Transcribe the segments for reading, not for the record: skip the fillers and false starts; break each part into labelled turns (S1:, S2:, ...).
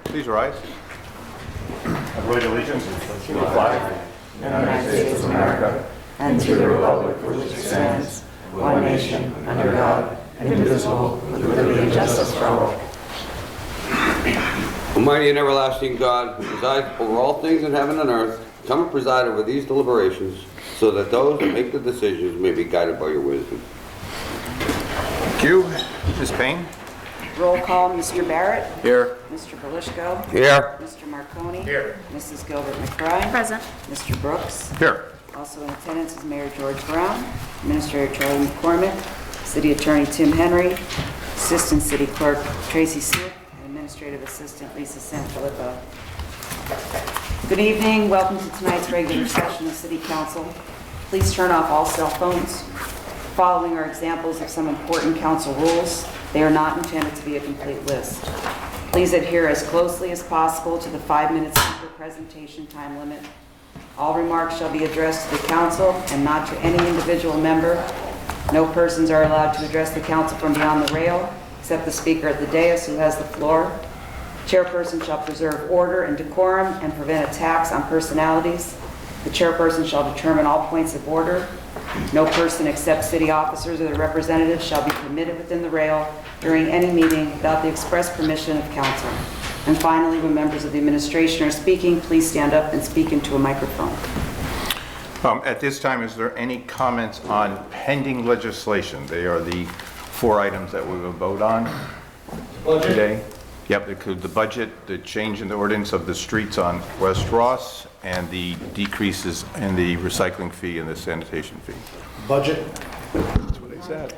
S1: Please rise. I pledge allegiance to the flag of the United States of America and to the republic for which it stands, one nation, under God, indivisible, with liberty and justice for all.
S2: Almighty and everlasting God, who presides over all things in heaven and earth, come and preside over these deliberations, so that those that make the decisions may be guided by your wisdom.
S1: Thank you. Ms. Payne?
S3: Roll call, Mr. Barrett.
S1: Here.
S3: Mr. Belishko.
S2: Here.
S3: Mr. Marconi.
S1: Here.
S3: Mrs. Gilbert McBride.
S4: Present.
S3: Mr. Brooks.
S1: Here.
S3: Also in attendance is Mayor George Brown, Administrator Charlie McCormick, City Attorney Tim Henry, Assistant City Clerk Tracy Swift, and Administrative Assistant Lisa Sanfilippo. Good evening. Welcome to tonight's regular session of City Council. Please turn off all cell phones. Following are examples of some important council rules. They are not intended to be a complete list. Please adhere as closely as possible to the 5-minute speaker presentation time limit. All remarks shall be addressed to the council and not to any individual member. No persons are allowed to address the council from beyond the rail, except the speaker at the dais who has the floor. Chairperson shall preserve order and decorum and prevent attacks on personalities. The chairperson shall determine all points of order. No person except city officers or their representatives shall be permitted within the rail during any meeting without the express permission of council. And finally, when members of the administration are speaking, please stand up and speak into a microphone.
S1: At this time, is there any comments on pending legislation? They are the 4 items that we will vote on today. Yep, include the budget, the change in the ordinance of the streets on West Ross, and the decreases in the recycling fee and the sanitation fee.
S5: Budget.
S1: That's what I said.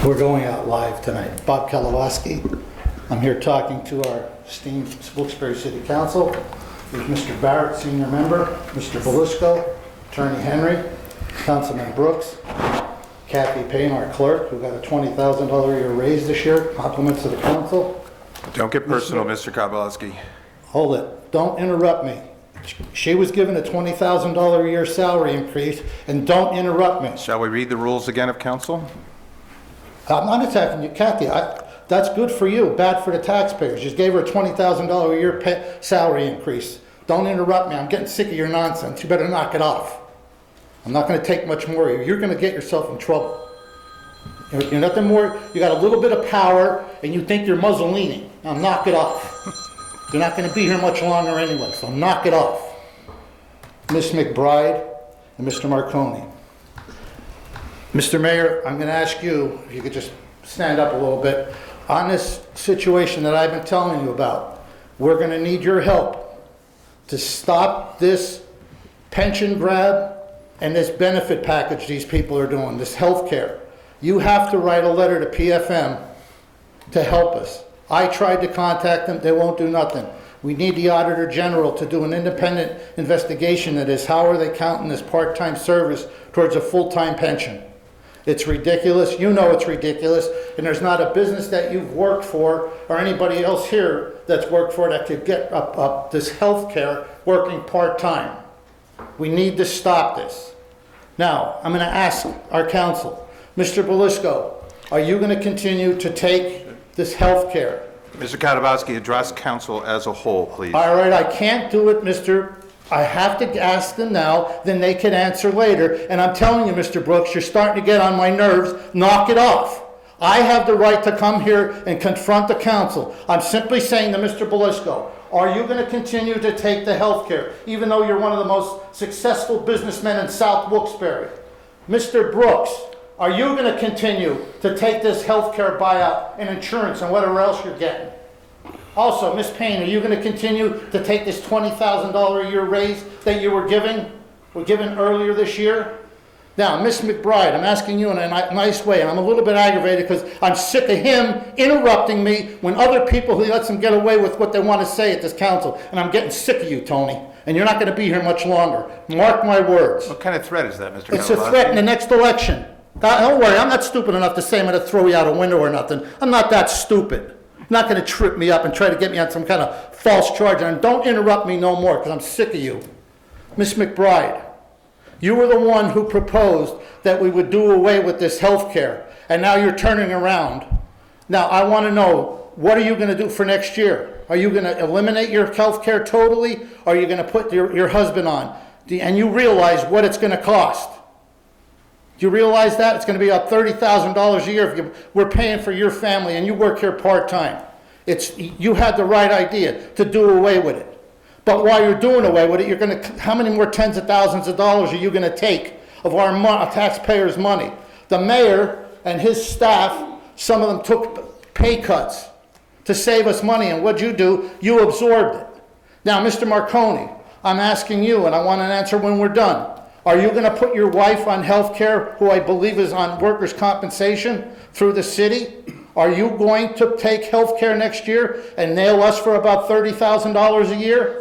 S5: We're going out live tonight. Bob Kalawowski. I'm here talking to our esteemed Wilkes-Barre City Council. There's Mr. Barrett, senior member, Mr. Belishko, Attorney Henry, Councilman Brooks, Kathy Payne, our clerk, who got a $20,000 a year raise this year. Compliments to the council.
S1: Don't get personal, Mr. Kabalski.
S5: Hold it. Don't interrupt me. She was given a $20,000 a year salary increase, and don't interrupt me.
S1: Shall we read the rules again of council?
S5: I'm not attacking you, Kathy. That's good for you, bad for the taxpayers. Just gave her a $20,000 a year salary increase. Don't interrupt me. I'm getting sick of your nonsense. You better knock it off. I'm not going to take much more of you. You're going to get yourself in trouble. You're nothing more. You got a little bit of power, and you think you're Mussolini. Now knock it off. You're not going to be here much longer anyway, so knock it off. Ms. McBride and Mr. Marconi. Mr. Mayor, I'm going to ask you, if you could just stand up a little bit, on this situation that I've been telling you about. We're going to need your help to stop this pension grab and this benefit package these people are doing, this health care. You have to write a letter to PFM to help us. I tried to contact them, they won't do nothing. We need the Auditor General to do an independent investigation of this. How are they counting this part-time service towards a full-time pension? It's ridiculous. You know it's ridiculous. And there's not a business that you've worked for or anybody else here that's worked for that could get up this health care working part-time. We need to stop this. Now, I'm going to ask our council, Mr. Belishko, are you going to continue to take this health care?
S1: Mr. Katabowski, address council as a whole, please.
S5: All right, I can't do it, Mr. I have to ask them now, then they can answer later. And I'm telling you, Mr. Brooks, you're starting to get on my nerves. Knock it off. I have the right to come here and confront the council. I'm simply saying to Mr. Belishko, are you going to continue to take the health care, even though you're one of the most successful businessmen in South Wilkes-Barre? Mr. Brooks, are you going to continue to take this health care buyout and insurance and whatever else you're getting? Also, Ms. Payne, are you going to continue to take this $20,000 a year raise that you were given earlier this year? Now, Ms. McBride, I'm asking you in a nice way, and I'm a little bit aggravated because I'm sick of him interrupting me when other people, he lets them get away with what they want to say at this council. And I'm getting sick of you, Tony. And you're not going to be here much longer. Mark my words.
S1: What kind of threat is that, Mr.
S5: It's a threat in the next election. Don't worry, I'm not stupid enough to say I'm going to throw you out a window or nothing. I'm not that stupid. You're not going to trip me up and try to get me on some kind of false charge. And don't interrupt me no more because I'm sick of you. Ms. McBride, You were the one who proposed that we would do away with this health care, and now you're turning around. Now, I want to know, what are you going to do for next year? Are you going to eliminate your health care totally, or are you going to put your husband on? And you realize what it's going to cost. Do you realize that? It's going to be up $30,000 a year if we're paying for your family and you work here part-time. You had the right idea to do away with it. But while you're doing away with it, how many more tens of thousands of dollars are you going to take of our taxpayers' money? The mayor and his staff, some of them took pay cuts to save us money, and what'd you do? You absorbed it. Now, Mr. Marconi, I'm asking you, and I want an answer when we're done. Are you going to put your wife on health care, who I believe is on workers' compensation through the city? Are you going to take health care next year and nail us for about $30,000 a year?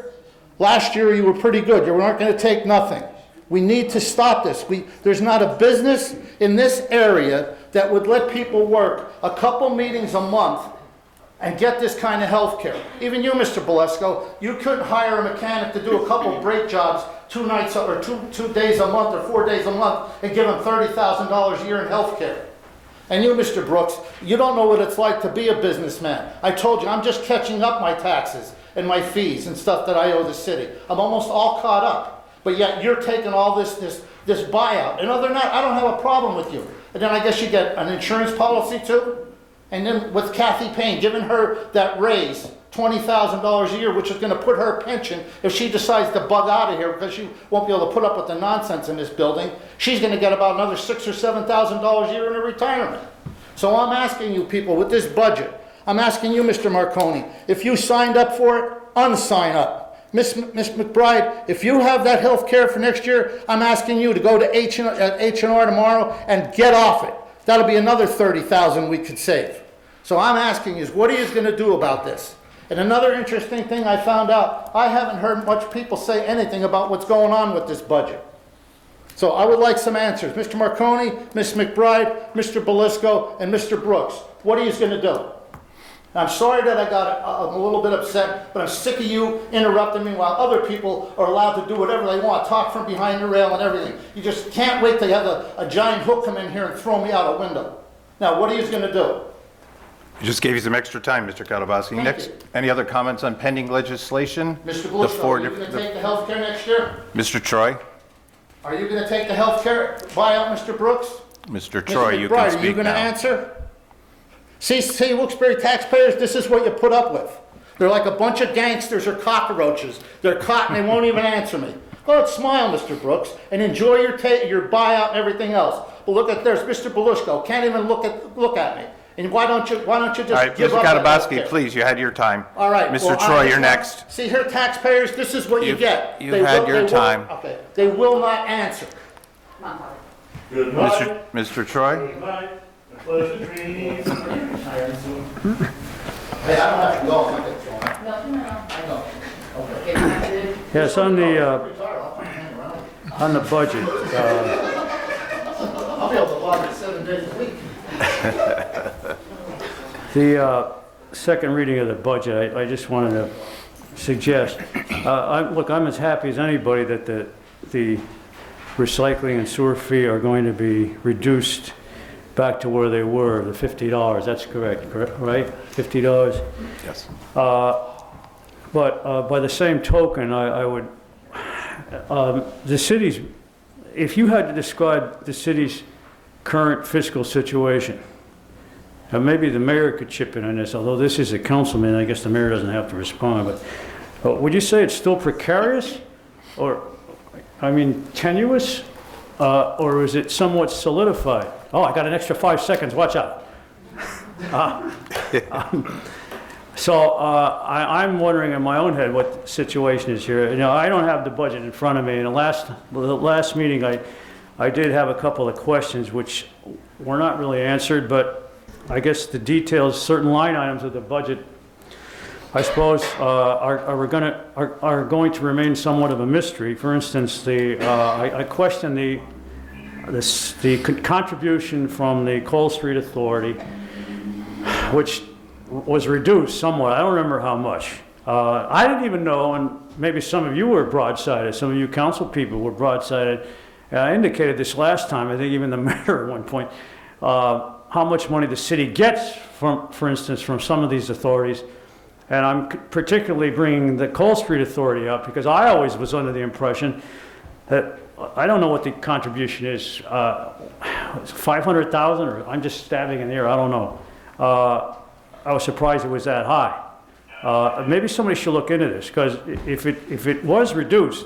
S5: Last year you were pretty good. You weren't going to take nothing. We need to stop this. There's not a business in this area that would let people work a couple meetings a month and get this kind of health care. Even you, Mr. Bolesco, you couldn't hire a mechanic to do a couple brake jobs 2 nights or two days a month or 4 days a month and give them $30,000 a year in health care. And you, Mr. Brooks, you don't know what it's like to be a businessman. I told you, I'm just catching up my taxes and my fees and stuff that I owe the city. I'm almost all caught up. But yet you're taking all this buyout. And other than that, I don't have a problem with you. And then I guess you get an insurance policy too? And then with Kathy Payne, giving her that raise, $20,000 a year, which is going to put her pension, if she decides to bug out of here because she won't be able to put up with the nonsense in this building, she's going to get about another $6,000 or $7,000 a year in her retirement. So I'm asking you people with this budget, I'm asking you, Mr. Marconi, if you signed up for it, unsign up. Miss McBride, if you have that health care for next year, I'm asking you to go to H&R tomorrow and get off it. That'll be another $30,000 we could save. So I'm asking you, what are you going to do about this? And another interesting thing I found out, I haven't heard much people say anything about what's going on with this budget. So I would like some answers. Mr. Marconi, Ms. McBride, Mr. Belisco, and Mr. Brooks, what are you going to do? I'm sorry that I'm a little bit upset, but I'm sick of you interrupting me while other people are allowed to do whatever they want, talk from behind the rail and everything. You just can't wait to have a giant hook come in here and throw me out a window. Now, what are you going to do?
S1: I just gave you some extra time, Mr. Kalabowski. Next, any other comments on pending legislation?
S5: Mr. Belisco, are you going to take the health care next year?
S1: Mr. Troy?
S5: Are you going to take the health care buyout, Mr. Brooks?
S1: Mr. Troy, you can
S5: McBride,
S1: speak
S5: are you going to
S1: now.
S5: answer? See, Wilkes-Barre taxpayers, this is what you put up with. They're like a bunch of gangsters or cockroaches. They're caught and they won't even answer me. Go ahead, smile, Mr. Brooks, and enjoy your buyout and everything else. But look at this, Mr. Belisco can't even look at me. And why don't you just
S1: All right,
S5: give
S1: Mr.
S5: up that
S1: Kalabowski,
S5: healthcare?
S1: please, you had your time.
S5: All right.
S1: Mr.
S5: well,
S1: Troy, you're next.
S5: See here, taxpayers, this is what you get.
S1: You've had your time.
S5: Okay, they will not answer.
S4: Good night.
S1: Mr. Troy?
S4: Good night. A pleasant dreams.
S5: Hey, I don't have to go. I'm not getting thrown out.
S3: No.
S5: I know. Okay.
S6: Yes, on the budget,
S5: I'll be able to log it 7 days a week.
S6: the second reading of the budget, I just wanted to suggest, I'm as happy as anybody that the recycling and sewer fee are going to be reduced back to where they were, the $50. That's correct, right? $50?
S1: Yes.
S6: But by the same token, I would, the city's, if you had to describe the city's current fiscal situation, and maybe the mayor could chip in on this, although this is a councilman, I guess the mayor doesn't have to respond, but would you say it's still precarious? Or, I mean, tenuous? Or is it somewhat solidified? Oh, I got an extra 5 seconds, watch out. So I'm wondering in my own head what the situation is here. You know, I don't have the budget in front of me. In the last meeting, I did have a couple of questions which were not really answered, but I guess the details, certain line items of the budget, I suppose, are going to remain somewhat of a mystery. For instance, I question the contribution from the Cole Street Authority, which was reduced somewhat. I don't remember how much. I didn't even know, and maybe some of you were broadsided, some of you council people were broadsided, And I indicated this last time, I think even the mayor at one point, how much money the city gets from, for instance, from some of these authorities. And I'm particularly bringing the Cole Street Authority up because I always was under the impression that, I don't know what the contribution is, 500,000, or I'm just stabbing in the air, I don't know. I was surprised it was that high. Maybe somebody should look into this, because if it was reduced,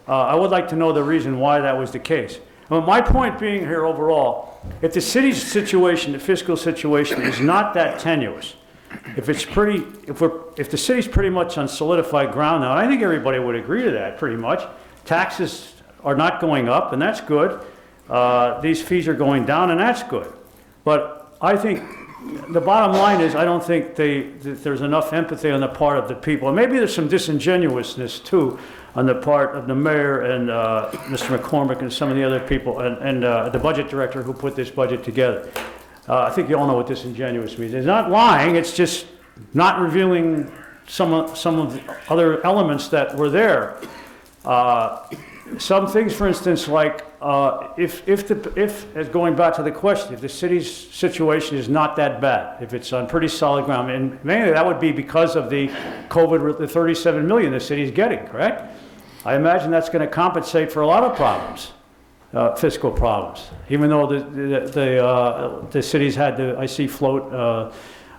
S6: I would like to know the reason why that was the case. Well, my point being here overall, if the city's situation, the fiscal situation is not that tenuous, if the city's pretty much on solidified ground now, and I think everybody would agree to that pretty much, taxes are not going up, and that's good. These fees are going down, and that's good. But I think the bottom line is I don't think that there's enough empathy on the part of the people. And maybe there's some disingenuousness too on the part of the mayor and Mr. McCormick and some of the other people and the budget director who put this budget together. I think you all know what disingenuous means. It's not lying, it's just not revealing some of the other elements that were there. Some things, for instance, like if going back to the question, if the city's situation is not that bad, if it's on pretty solid ground, and mainly that would be because of the COVID, the 37 million the city's getting, correct? I imagine that's going to compensate for a lot of problems, fiscal problems. Even though the city's had to, I see, float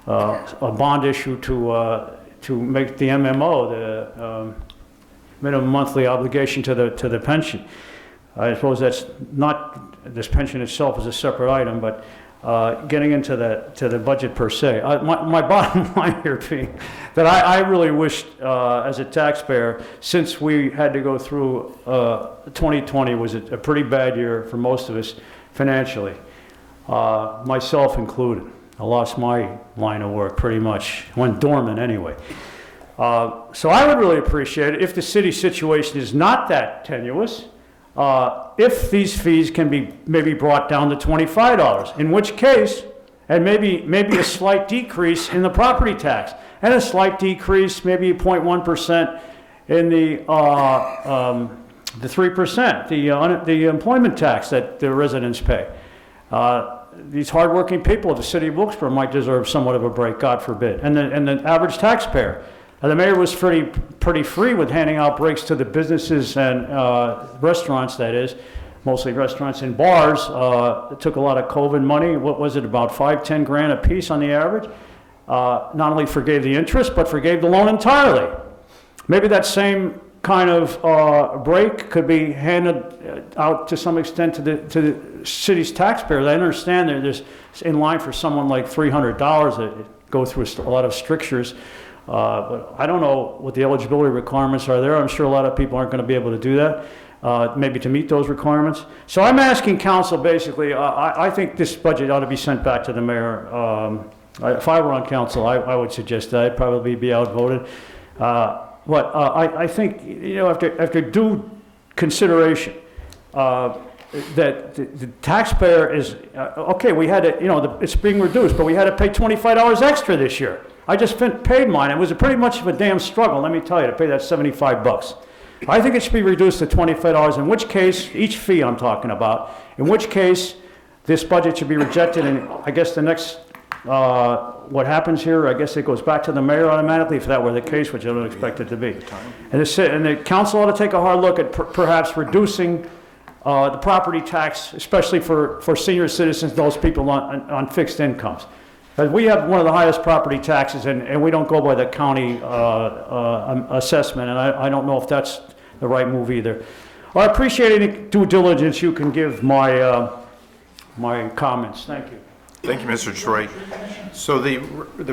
S6: a bond issue to make the MMO the minimum monthly obligation to the pension. I suppose that's not, this pension itself is a separate item, but getting into the budget per se. My bottom line here being that I really wished as a taxpayer, since we had to go through 2020 was a pretty bad year for most of us financially, myself included. I lost my line of work pretty much, went dormant anyway. So I would really appreciate it if the city situation is not that tenuous, if these fees can be maybe brought down to $25, in which case, and maybe a slight decrease in the property tax, and a slight decrease, maybe 0.1% in the 3%, the employment tax that the residents pay. These hardworking people of the city of Wilkes-Barre might deserve somewhat of a break, God forbid, and the average taxpayer. The mayor was pretty free with handing out breaks to the businesses and restaurants, that is, mostly restaurants and bars. It took a lot of COVID money. What was it, about $5-10 grand a piece on the average? Not only forgave the interest, but forgave the loan entirely. Maybe that same kind of break could be handed out to some extent to the city's taxpayers. I understand that there's in line for someone like $300 that go through a lot of strictures. But I don't know what the eligibility requirements are there. I'm sure a lot of people aren't going to be able to do that, maybe to meet those requirements. So I'm asking council basically, I think this budget ought to be sent back to the mayor. If I were on council, I would suggest that. I'd probably be outvoted. But I think, after due consideration, that the taxpayer is, okay, we had to, it's being reduced, but we had to pay $25 extra this year. I just paid mine. It was pretty much of a damn struggle, let me tell you, to pay that $75. I think it should be reduced to $25, in which case, each fee I'm talking about, in which case this budget should be rejected, and I guess the next, what happens here, I guess it goes back to the mayor automatically, if that were the case, which I don't expect it to be. And the council ought to take a hard look at perhaps reducing the property tax, especially for senior citizens, those people on fixed incomes. We have one of the highest property taxes, and we don't go by the county assessment, and I don't know if that's the right move either. I appreciate any due diligence you can give my comments. Thank you.
S1: Thank you, Mr. Troy. So the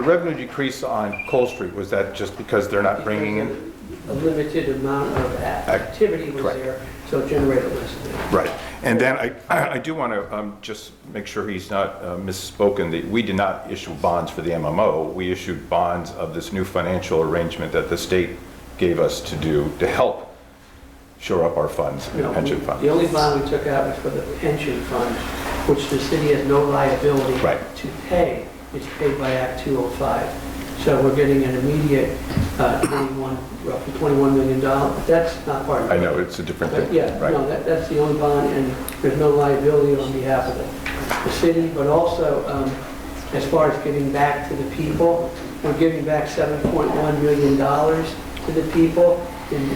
S1: revenue decrease on Cole Street, was that just because they're not bringing in?
S7: A limited amount of activity was
S1: Correct.
S7: there, so it generated less of it.
S1: Right. And then I do want to just make sure he's not misspoken. We did not issue bonds for the MMO. We issued bonds of this new financial arrangement that the state gave us to do to help shore up our funds, the pension fund.
S7: The only bond we took out was for the pension fund, which the city has no liability
S1: Right.
S7: to pay. It's paid by Act 205. So we're getting an immediate roughly $21 million. That's not part of it.
S1: I know, it's a different
S7: But
S1: thing.
S7: yeah,
S1: Right.
S7: no, that's the only bond, and there's no liability on behalf of the city, but also, as far as giving back to the people, we're giving back $7.1 million to the people in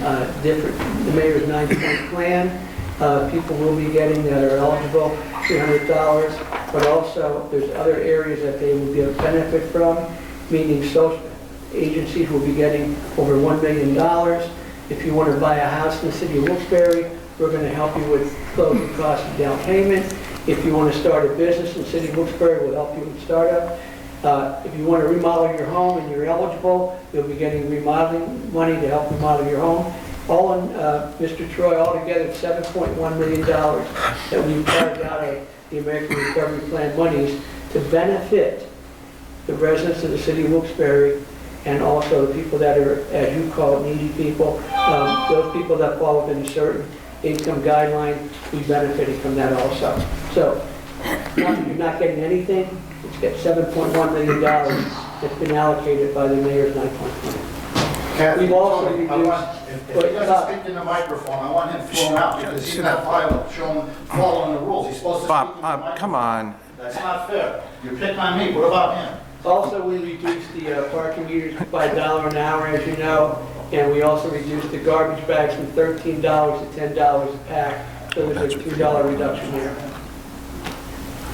S7: the mayor's 9-point plan. People will be getting that are eligible, $300, but also there's other areas that they will be able to benefit from, meaning social agencies will be getting over $1 million. If you want to buy a house in the city of Wilkes-Barre, we're going to help you with closing costs and down payment. If you want to start a business in the city of Wilkes-Barre, we'll help you with startup. If you want to remodel your home and you're eligible, you'll be getting remodeling money to help remodel your home. All in, Mr. Troy, altogether it's $7.1 million that we've carved out of the American Recovery Plan monies to benefit the residents of the city of Wilkes-Barre and also the people that are, as you call it, needy people. Those people that fall within a certain income guideline, we benefited from that also. So, not that you're not getting anything, it's got $7.1 million that's been allocated by the mayor's 9-point plan.
S5: Kathy,
S7: We've also
S5: Tony, I want, if he
S7: Wait,
S5: doesn't speak in the microphone, I want him thrown out because he's not following the rules. He's supposed to speak in the
S1: Bob,
S5: microphone.
S1: come on.
S5: That's not fair. You're picking on me. What about him?
S7: Also, we reduced the parking meters by $1 an hour, as you know, and we also reduced the garbage bags from $13 to $10 a pack, so there's a $2 reduction there.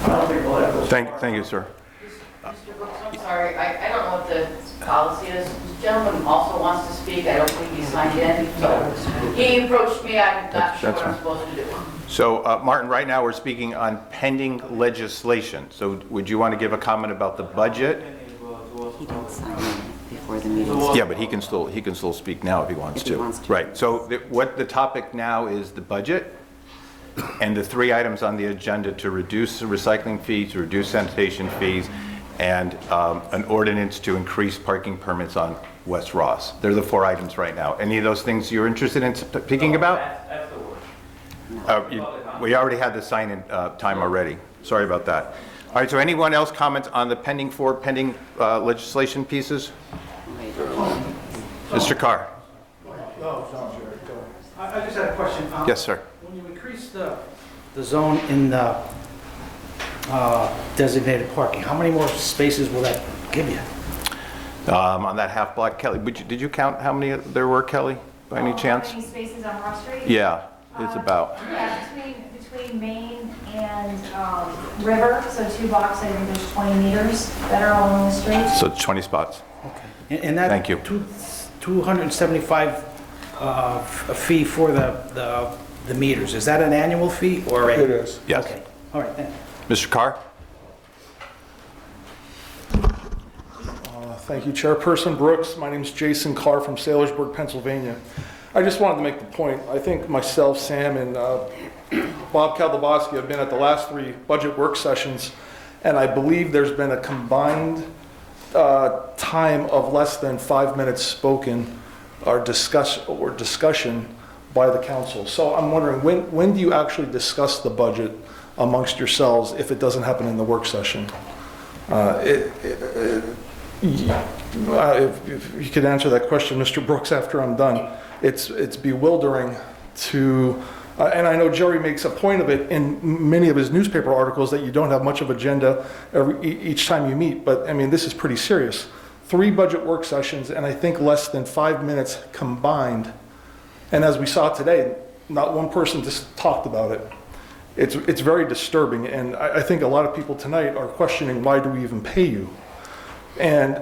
S5: I don't think we'll have those.
S1: Thank you, sir.
S8: Mr. Brooks, I'm sorry, I don't know what the policy is. This gentleman also wants to speak. I don't think he's signed in, so he approached me. I'm not sure
S1: That's
S8: what I'm
S1: fine.
S8: supposed to do.
S1: So, Martin, right now, we're speaking on pending legislation. So would you want to give a comment about the budget?
S3: He didn't sign in before the meeting.
S1: Yeah, but he can still speak now if he wants
S3: If he
S1: to.
S3: wants to.
S1: Right, so what the topic now is the budget and the 3 items on the agenda to reduce the recycling fees, to reduce sanitation fees, and an ordinance to increase parking permits on West Ross. They're the 4 items right now. Any of those things you're interested in speaking about?
S9: That's the word.
S1: We already had the sign-in time already. Sorry about that. All right, so anyone else comments on the pending legislation pieces? Mr. Carr?
S10: I just had a question.
S1: Yes, sir.
S10: When you increase the zone in the designated parking, how many more spaces will that give you?
S1: On that half block, Kelly, did you count how many there were, Kelly, by any chance?
S11: How many spaces on Ross Street?
S1: Yeah, it's about.
S11: Yeah, between Main and River, so 2 blocks, I think there's 20 meters that are all on the street.
S1: So it's 20 spots.
S10: Okay. And that
S1: Thank you.
S10: 275 fee for the meters, is that an annual fee or a?
S12: It is.
S1: Yes.
S10: Okay, all right, thanks.
S1: Mr. Carr?
S12: Thank you, Chairperson Brooks. My name is Jason Carr from Sailorsburg, Pennsylvania. I just wanted to make the point. I think myself, Sam, and Bob Kaldaboski have been at the last 3 budget work sessions, and I believe there's been a combined time of less than 5 minutes spoken or discussion by the council. So I'm wondering, when do you actually discuss the budget amongst yourselves if it doesn't happen in the work session? If you could answer that question, Mr. Brooks, after I'm done. It's bewildering to, and I know Jerry makes a point of it in many of his newspaper articles that you don't have much of agenda each time you meet, but I mean, this is pretty serious. 3 budget work sessions, and I think less than 5 minutes combined. And as we saw today, not one person just talked about it. It's very disturbing, and I think a lot of people tonight are questioning, why do we even pay you? And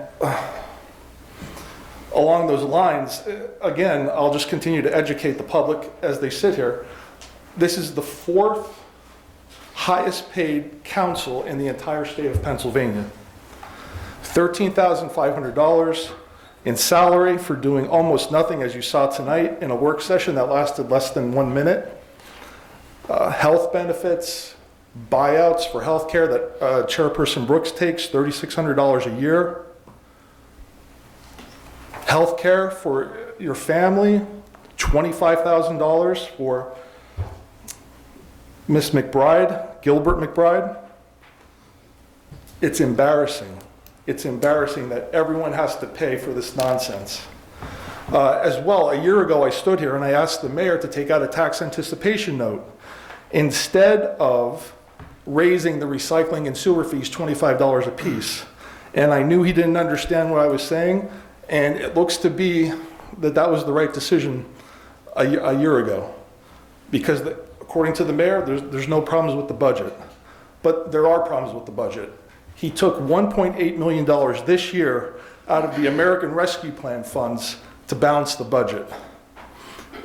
S12: along those lines, again, I'll just continue to educate the public as they sit here. This is the 4th highest paid council in the entire state of Pennsylvania. $13,500 in salary for doing almost nothing, as you saw tonight, in a work session that lasted less than 1 minute. Health benefits, buyouts for health care that Chairperson Brooks takes, $3,600 a year. Health care for your family, $25,000 for Miss McBride, Gilbert McBride. It's embarrassing it's embarrassing that everyone has to pay for this nonsense. As well, a year ago, I stood here and I asked the mayor to take out a tax anticipation note instead of raising the recycling and sewer fees $25 a piece. And I knew he didn't understand what I was saying, and it looks to be that that was the right decision a year ago. Because according to the mayor, there's no problems with the budget. But there are problems with the budget. He took $1.8 million this year out of the American Rescue Plan funds to balance the budget.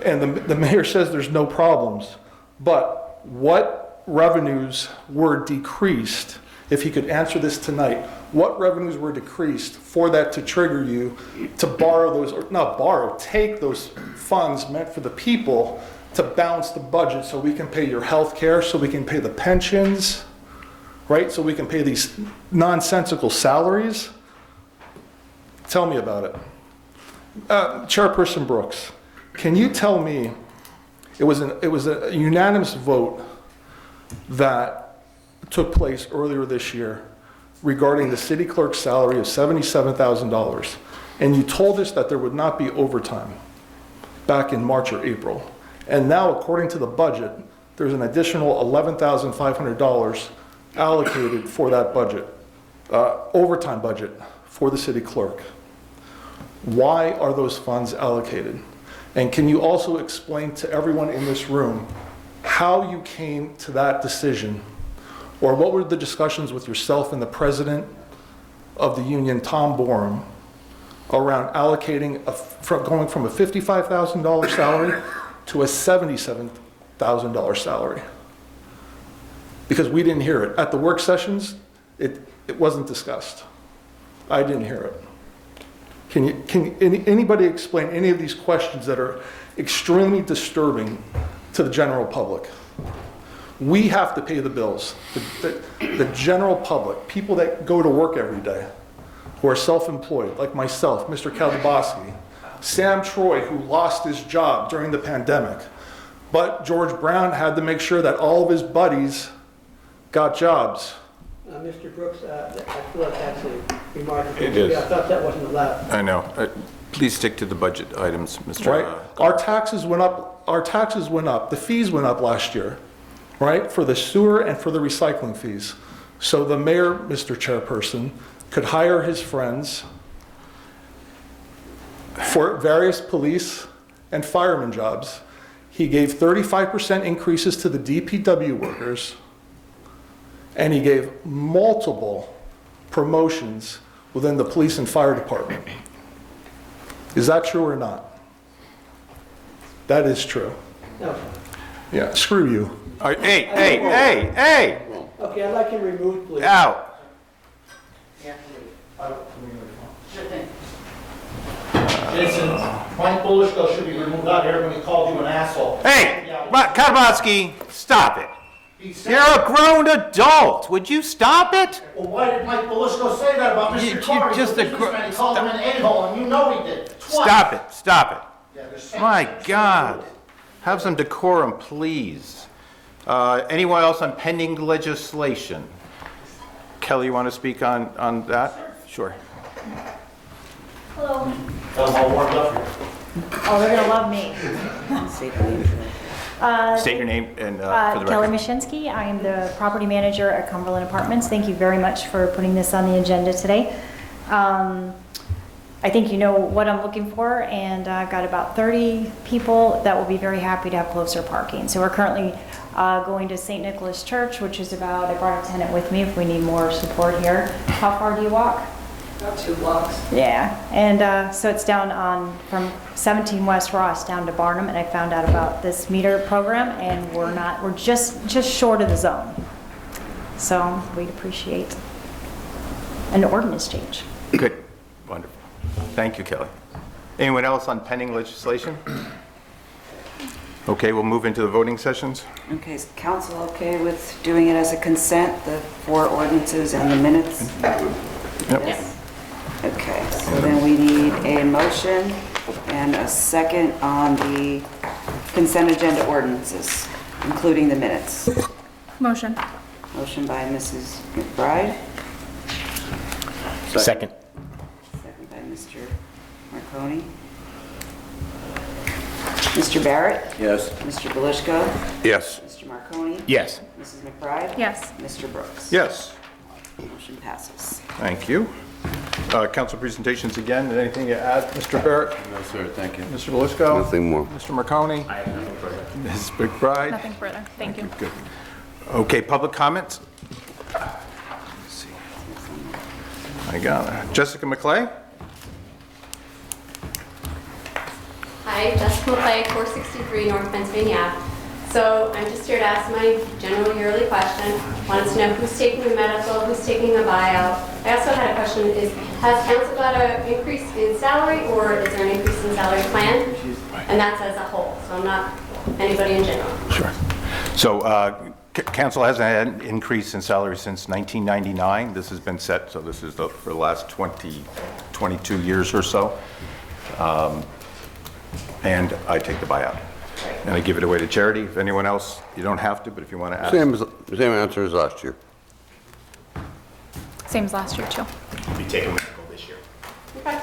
S12: And the mayor says there's no problems. But what revenues were decreased, if he could answer this tonight, what revenues were decreased for that to trigger you to borrow those, or not borrow, take those funds meant for the people to balance the budget so we can pay your health care, so we can pay the pensions, right? So we can pay these nonsensical salaries? Tell me about it. Chairperson Brooks, can you tell me, it was a unanimous vote that took place earlier this year regarding the city clerk's salary of $77,000, and you told us that there would not be overtime back in March or April. And now, according to the budget, there's an additional $11,500 allocated for that budget, overtime budget for the city clerk. Why are those funds allocated? And can you also explain to everyone in this room how you came to that decision, or what were the discussions with yourself and the president of the union, Tom Borum, around allocating, going from a $55,000 salary to a $77,000 salary? Because we didn't hear it. At the work sessions, it wasn't discussed. I didn't hear it. Can anybody explain any of these questions that are extremely disturbing to the general public? We have to pay the bills. The general public, people that go to work every day, who are self-employed, like myself, Mr. Kaldabaski, Sam Troy, who lost his job during the pandemic, but George Brown had to make sure that all of his buddies got jobs.
S7: Mr. Brooks, I feel like that's a remarkable.
S1: It is.
S7: I thought that wasn't allowed.
S1: I know. Please stick to the budget items, Mr.
S12: Right? Our taxes went up. Our taxes went up. The fees went up last year, right? For the sewer and for the recycling fees. So the mayor, Mr. Chairperson, could hire his friends for various police and fireman jobs. He gave 35% increases to the DPW workers, and he gave multiple promotions within the police and fire department. Is that true or not? That is true.
S7: No.
S12: Yeah, screw you.
S1: Hey!
S7: Okay, I'd like him removed, please.
S1: Out!
S8: Sure thing.
S5: Jason, Mike Bulishko should be removed out here when he called you an asshole.
S1: Hey! Kalbatsky, stop it!
S5: He said,
S1: You're a grown adult. Would you stop it?
S5: well, why did Mike Bulishko say that about Mr.
S1: You
S5: Carr?
S1: just
S5: He called him an a-hole, and you know he did. Twice.
S1: Stop it. Stop it.
S5: Yeah, there's same-
S1: My
S5: same-
S1: God. Have some decorum, please. Anyone else on pending legislation? Kelly, you want to speak on that? Sure.
S11: Hello.
S5: Got them all warmed up here.
S11: Oh, they're gonna love me.
S1: State your name and for the
S11: Kelly
S1: record.
S11: Mashinsky. I am the property manager at Cumberland Apartments. Thank you very much for putting this on the agenda today. I think you know what I'm looking for, and I've got about 30 people that will be very happy to have closer parking. So we're currently going to St. Nicholas Church, which is about, I brought a tenant with me if we need more support here. How far do you walk?
S8: About 2 blocks.
S11: Yeah, and so it's down on, from 17 West Ross down to Barnum, and I found out about this meter program, and we're just short of the zone. So we'd appreciate an ordinance change.
S1: Good. Wonderful. Thank you, Kelly. Anyone else on pending legislation? Okay, we'll move into the voting sessions.
S3: Okay, is council okay with doing it as a consent, the 4 ordinances and the minutes?
S1: Yep.
S3: Yes. Okay, so then we need a motion and a second on the consent agenda ordinances, including the minutes.
S11: Motion.
S3: Motion by Mrs. McBride,
S9: Second.
S3: Second by Mr. Marconi. Mr. Barrett?
S2: Yes.
S3: Mr. Belishko?
S1: Yes.
S3: Mr. Marconi?
S9: Yes.
S3: Mrs. McBride?
S11: Yes.
S3: Mr. Brooks?
S1: Yes.
S3: Motion passes.
S1: Thank you. Council presentations again. Anything to add, Mr. Barrett?
S2: No, sir, thank you.
S1: Mr. Belisco?
S2: Nothing more.
S1: Mr. Marconi?
S9: I have nothing further.
S1: Ms. McBride?
S11: Nothing further. Thank you.
S1: Good. Okay, public comments? Let's see. I got it. Jessica McClay?
S13: Hi, Jessica McClay, 463 North Pennsylvania Ave. So I'm just here to ask my general yearly question. Wanted to know who's taking the medical, who's taking the buyout. I also had a question, has council got an increase in salary, or is there an increase in salary plan? And that's as a whole, so not anybody in general.
S1: Sure. So, council hasn't had an increase in salary since 1999. This has been set, so this is for the last 22 years or so. And I take the buyout. And I give it away to charity. If anyone else, you don't have to, but if you want to ask.
S2: Same answer as last year.
S11: Same as last year, too.
S9: Be taking medical this year.
S13: Okay.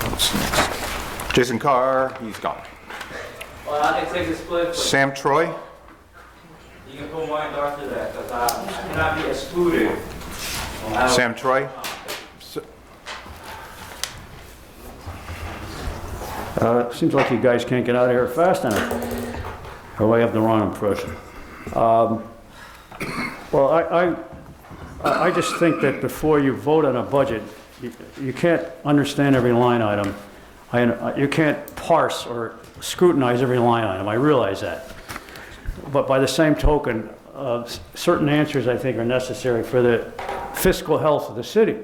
S1: What's next? Jason Carr, he's gone.
S14: Well, I can take a split.
S1: Sam Troy?
S14: You can put mine after that, because I cannot be excluded.
S1: Sam Troy?
S6: Seems like you guys can't get out of here fast enough. Or I have the wrong impression. Well, I just think that before you vote on a budget, you can't understand every line item. You can't parse or scrutinize every line item. I realize that. But by the same token, certain answers I think are necessary for the fiscal health of the city.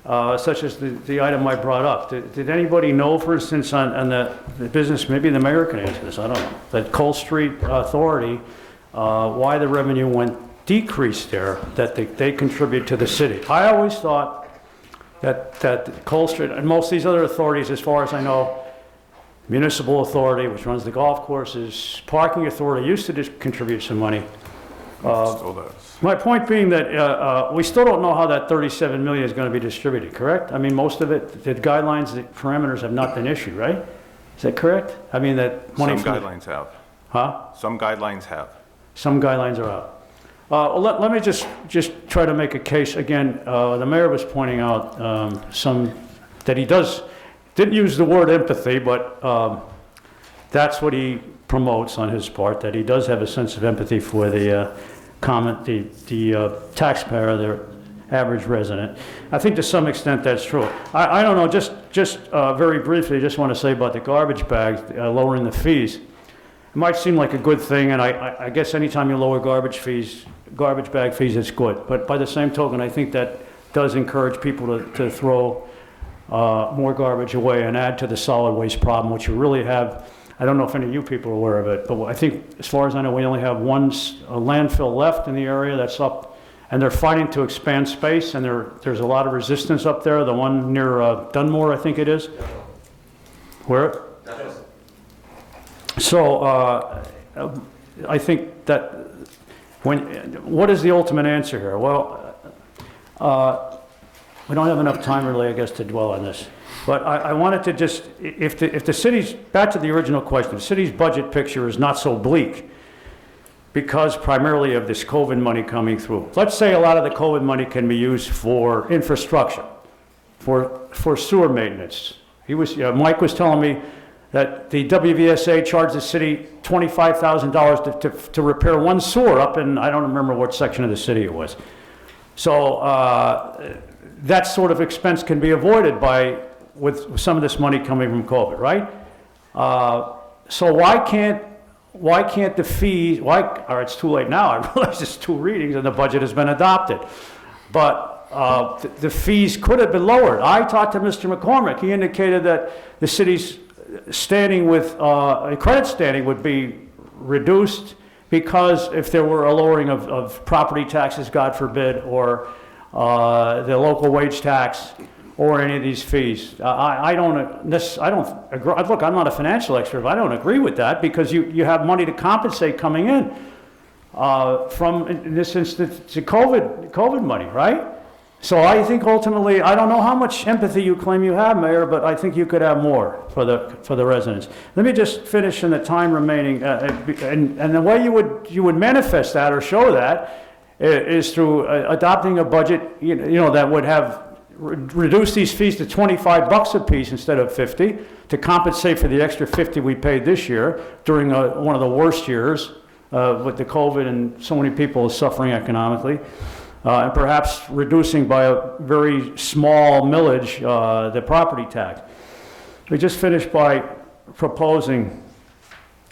S6: Such as the item I brought up. Did anybody know, for instance, on the business, maybe the mayor can answer this, I don't know, that Cole Street Authority, why the revenue went decreased there, that they contribute to the city? I always thought that Cole Street, and most of these other authorities, as far as I know, municipal authority, which runs the golf courses, parking authority, used to just contribute some money.
S1: Still does.
S6: My point being that we still don't know how that 37 million is going to be distributed, correct? I mean, most of it, the guidelines, the parameters have not been issued, right? Is that correct? I mean, that money...
S1: Some guidelines have.
S6: Huh?
S1: Some guidelines have.
S6: Some guidelines are out. Well, let me just try to make a case again. The mayor was pointing out that he didn't use the word empathy, but that's what he promotes on his part, that he does have a sense of empathy for the the taxpayer, the average resident. I think to some extent that's true. I don't know, just very briefly, I just want to say about the garbage bags, lowering the fees. It might seem like a good thing, and I guess anytime you lower garbage bag fees, it's good. But by the same token, I think that does encourage people to throw more garbage away and add to the solid waste problem, which you really have. I don't know if any of you people are aware of it, but I think, as far as I know, we only have one landfill left in the area that's up, and they're fighting to expand space, and there's a lot of resistance up there. The one near Dunmore, I think it is. Where? So I think that what is the ultimate answer here? Well, we don't have enough time really, I guess, to dwell on this. But I wanted to just, if the city's, back to the original question, the city's budget picture is not so bleak because primarily of this COVID money coming through. Let's say a lot of the COVID money can be used for infrastructure, for sewer maintenance. Mike was telling me that the WVSA charged the city $25,000 to repair one sewer up in, I don't remember what section of the city it was. So that sort of expense can be avoided with some of this money coming from COVID, right? So why can't the fees, or it's too late now, I realize it's 2 readings and the budget has been adopted. But the fees could have been lowered. I talked to Mr. McCormick. He indicated that the city's standing with, credit standing would be reduced because if there were a lowering of property taxes, God forbid, or the local wage tax, or any of these fees. I don't agree. Look, I'm not a financial expert, but I don't agree with that because you have money to compensate coming in. from, in this instance, the COVID money, right? So I think ultimately, I don't know how much empathy you claim you have, Mayor, but I think you could have more for the residents. Let me just finish in the time remaining, and the way you would manifest that or show that is through adopting a budget, you know, that would have reduced these fees to $25 a piece instead of 50 to compensate for the extra 50 we paid this year during one of the worst years with the COVID and so many people suffering economically. And perhaps reducing by a very small millage the property tax. We just finished by proposing,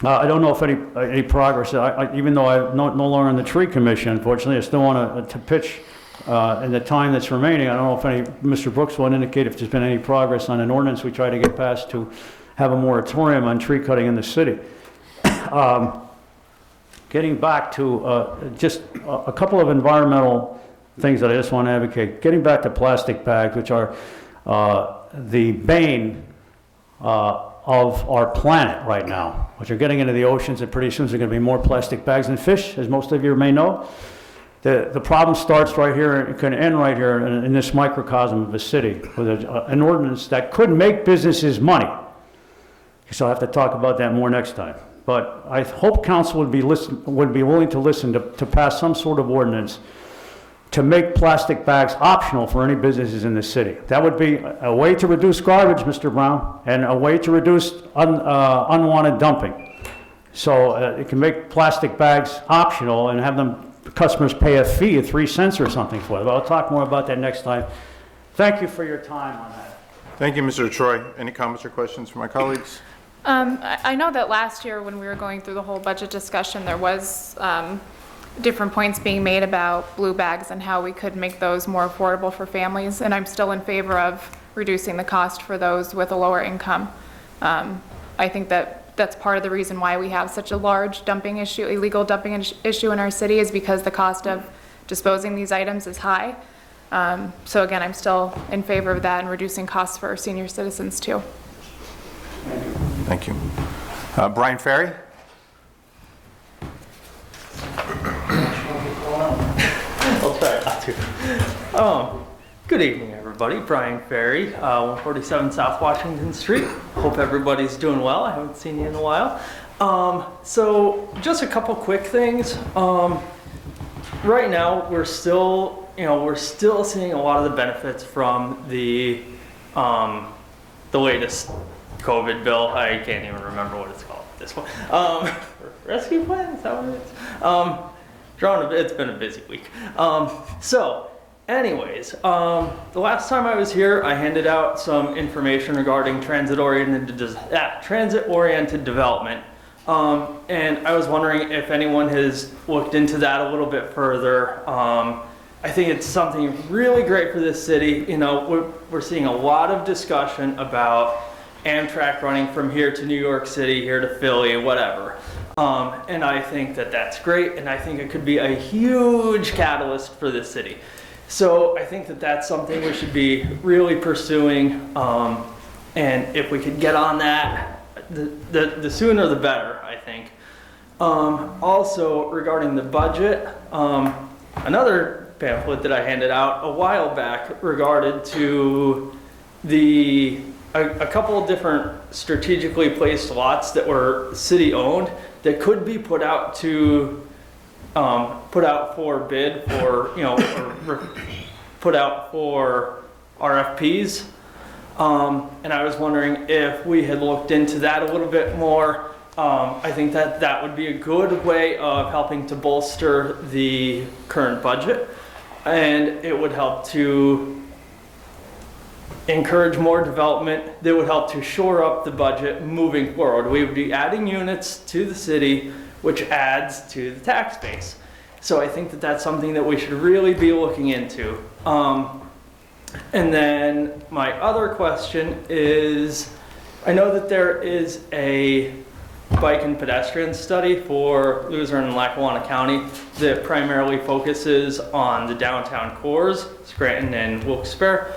S6: I don't know if any progress, even though I'm no longer on the tree commission, unfortunately, I still want to pitch in the time that's remaining. I don't know if Mr. Brooks will indicate if there's been any progress on an ordinance we try to get passed to have a moratorium on tree cutting in the city. Getting back to just a couple of environmental things that I just want to advocate. Getting back to plastic bags, which are the bane of our planet right now, which are getting into the oceans, and pretty soon there's going to be more plastic bags than fish, as most of you may know. The problem starts right here, it can end right here in this microcosm of a city with an ordinance that could make businesses money. So I'll have to talk about that more next time. But I hope council would be willing to listen to pass some sort of ordinance to make plastic bags optional for any businesses in the city. That would be a way to reduce garbage, Mr. Brown, and a way to reduce unwanted dumping. So it can make plastic bags optional and have customers pay a fee of 3 cents or something for it. But I'll talk more about that next time. Thank you for your time on that.
S1: Thank you, Mr. Troy. Any comments or questions from my colleagues?
S15: I know that last year when we were going through the whole budget discussion, there was different points being made about blue bags and how we could make those more affordable for families, and I'm still in favor of reducing the cost for those with a lower income. I think that's part of the reason why we have such a large illegal dumping issue in our city, is because the cost of disposing these items is high. So again, I'm still in favor of that and reducing costs for our senior citizens too.
S1: Thank you. Brian Ferry?
S16: I'll try not to. Good evening, everybody. Brian Ferry, 147 South Washington Street. Hope everybody's doing well. I haven't seen you in a while. So just a couple quick things. Right now, we're still seeing a lot of the benefits from the latest COVID bill. I can't even remember what it's called at this point. Rescue plan, is that what it is? It's been a busy week. So anyways, the last time I was here, I handed out some information regarding transit-oriented development. And I was wondering if anyone has looked into that a little bit further. I think it's something really great for this city. You know, we're seeing a lot of discussion about Amtrak running from here to New York City, here to Philly, whatever. And I think that that's great, and I think it could be a huge catalyst for this city. So I think that that's something we should be really pursuing, and if we could get on that, the sooner the better, I think. Also, regarding the budget, another pamphlet that I handed out a while back regarded to a couple of different strategically placed lots that were city owned that could be put out for bid for, or put out for RFPs. And I was wondering if we had looked into that a little bit more. I think that would be a good way of helping to bolster the current budget, and it would help to encourage more development that would help to shore up the budget moving forward. We would be adding units to the city, which adds to the tax base. So I think that that's something that we should really be looking into. And then my other question is, I know that there is a bike and pedestrian study for Luzerne and Lackawanna County that primarily focuses on the downtown cores, Scranton and Wilkes-Barre.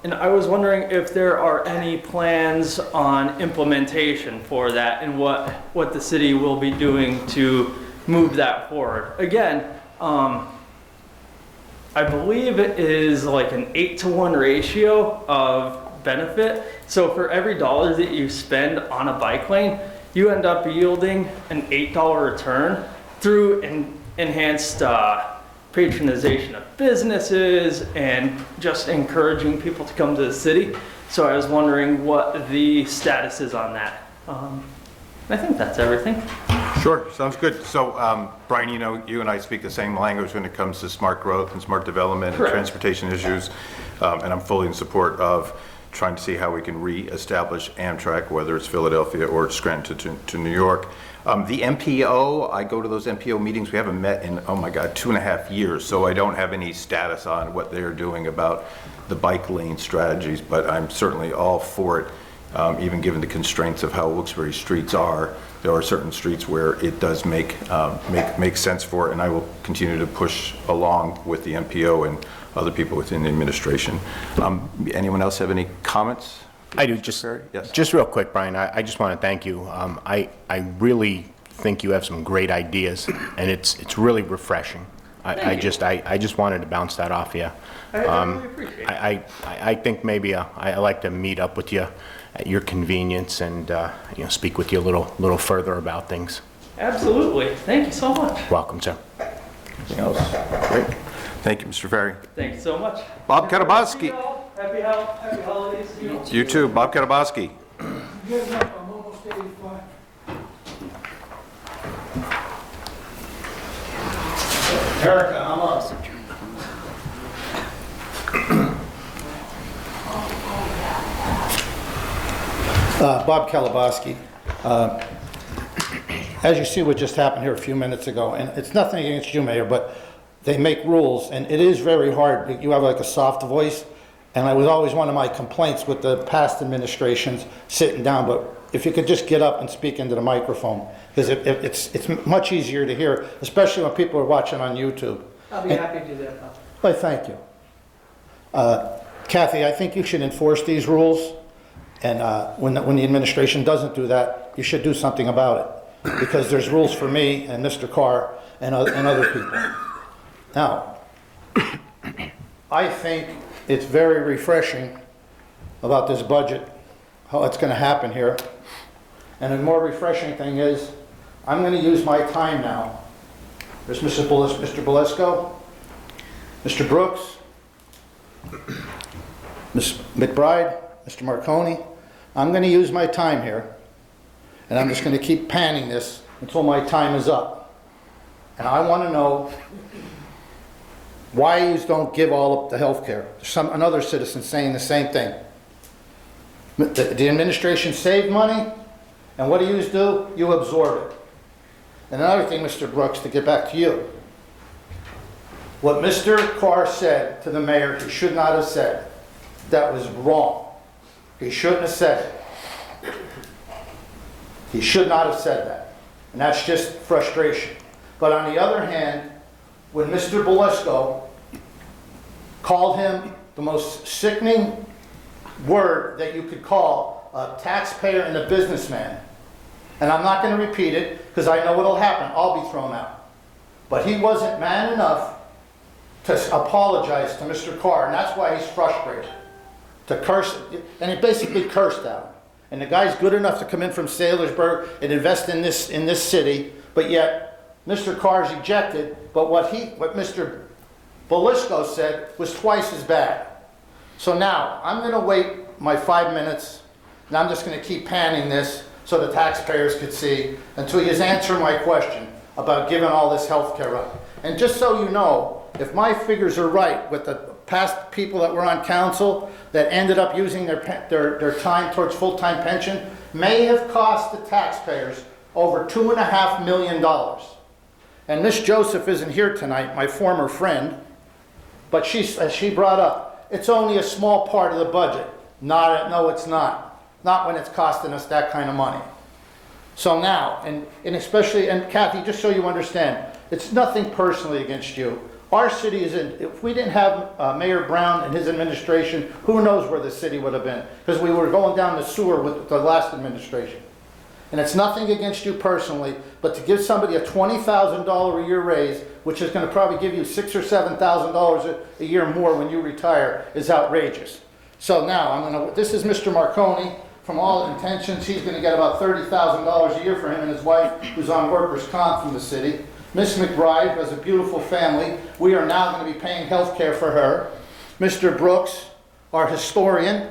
S16: And I was wondering if there are any plans on implementation for that and what the city will be doing to move that forward. Again, I believe it is like an 8-to-1 ratio of benefit. So for every dollar that you spend on a bike lane, you end up yielding an $8 return through enhanced patronization of businesses and just encouraging people to come to the city. So I was wondering what the status is on that. I think that's everything.
S1: Sure, sounds good. So, Brian, you know, you and I speak the same language when it comes to smart growth and smart development and transportation issues, and I'm fully in support of trying to see how we can re-establish Amtrak, whether it's Philadelphia or Scranton to New York. The MPO, I go to those MPO meetings. We haven't met in, oh my God, 2.5 years, so I don't have any status on what they're doing about the bike lane strategies, but I'm certainly all for it. Even given the constraints of how Wilkes-Barre streets are, there are certain streets where it does make sense for it, and I will continue to push along with the MPO and other people within the administration. Anyone else have any comments?
S9: I do, just real quick, Brian, I just want to thank you. I really think you have some great ideas, and it's really refreshing. I just wanted to bounce that off you.
S16: I really appreciate it.
S9: I think maybe I like to meet up with you at your convenience and you know, speak with you a little further about things.
S16: Absolutely. Thank you so much.
S9: Welcome, sir.
S1: Anything else? Great. Thank you, Mr. Ferry.
S16: Thank you so much.
S1: Bob Katabaski.
S16: Happy holidays to you.
S1: You too, Bob Katabaski.
S5: I'm almost 85. Erica, I'm up. Bob Kalaboski. As you see what just happened here a few minutes ago, and it's nothing against you, Mayor, but they make rules, and it is very hard. You have like a soft voice, and I was always one of my complaints with the past administrations sitting down, but if you could just get up and speak into the microphone, because it's much easier to hear, especially when people are watching on YouTube.
S7: I'll be happy to do that, Bob.
S5: Well, thank you. Kathy, I think you should enforce these rules, and when the administration doesn't do that, you should do something about it, because there's rules for me and Mr. Carr and other people. Now, I think it's very refreshing about this budget, how it's going to happen here. And the more refreshing thing is, I'm going to use my time now. There's Mr. Bolesco, Mr. Brooks, Ms. McBride, Mr. Marconi. I'm going to use my time here, and I'm just going to keep panning this until my time is up. And I want to know why you don't give all up the health care. There's another citizen saying the same thing. The administration saved money, and what do you do? You absorb it. And another thing, Mr. Brooks, to get back to you. What Mr. Carr said to the mayor, he should not have said. That was wrong. He shouldn't have said it. He should not have said that. And that's just frustration. But on the other hand, when Mr. Bolesco called him the most sickening word that you could call a taxpayer and a businessman, and I'm not going to repeat it because I know what'll happen. I'll be thrown out. But he wasn't man enough to apologize to Mr. Carr, and that's why he's frustrated. To curse, and he basically cursed at him. And the guy's good enough to come in from Saylorsburg and invest in this city, but yet Mr. Carr's ejected. But what Mr. Bolesco said was twice as bad. So now I'm going to wait my 5 minutes, and I'm just going to keep panning this so the taxpayers could see until you answer my question about giving all this health care up. And just so you know, if my figures are right with the past people that were on council that ended up using their time towards full-time pension, may have cost the taxpayers over $2.5 million. And Miss Joseph isn't here tonight, my former friend, but as she brought up, it's only a small part of the budget. No, it's not. Not when it's costing us that kind of money. So now, and especially, and Kathy, just so you understand, it's nothing personally against you. Our city is in, if we didn't have Mayor Brown and his administration, who knows where the city would have been, because we were going down the sewer with the last administration. and it's nothing against you personally, but to give somebody a $20,000 a year raise, which is gonna probably give you $6,000 or $7,000 a year more when you retire, is outrageous. So now, this is Mr. Marconi. From all intentions, he's gonna get about $30,000 a year for him and his wife, who's on workers' comp from the city. Miss McBride, who has a beautiful family, we are now gonna be paying health care for her. Mr. Brooks, our historian,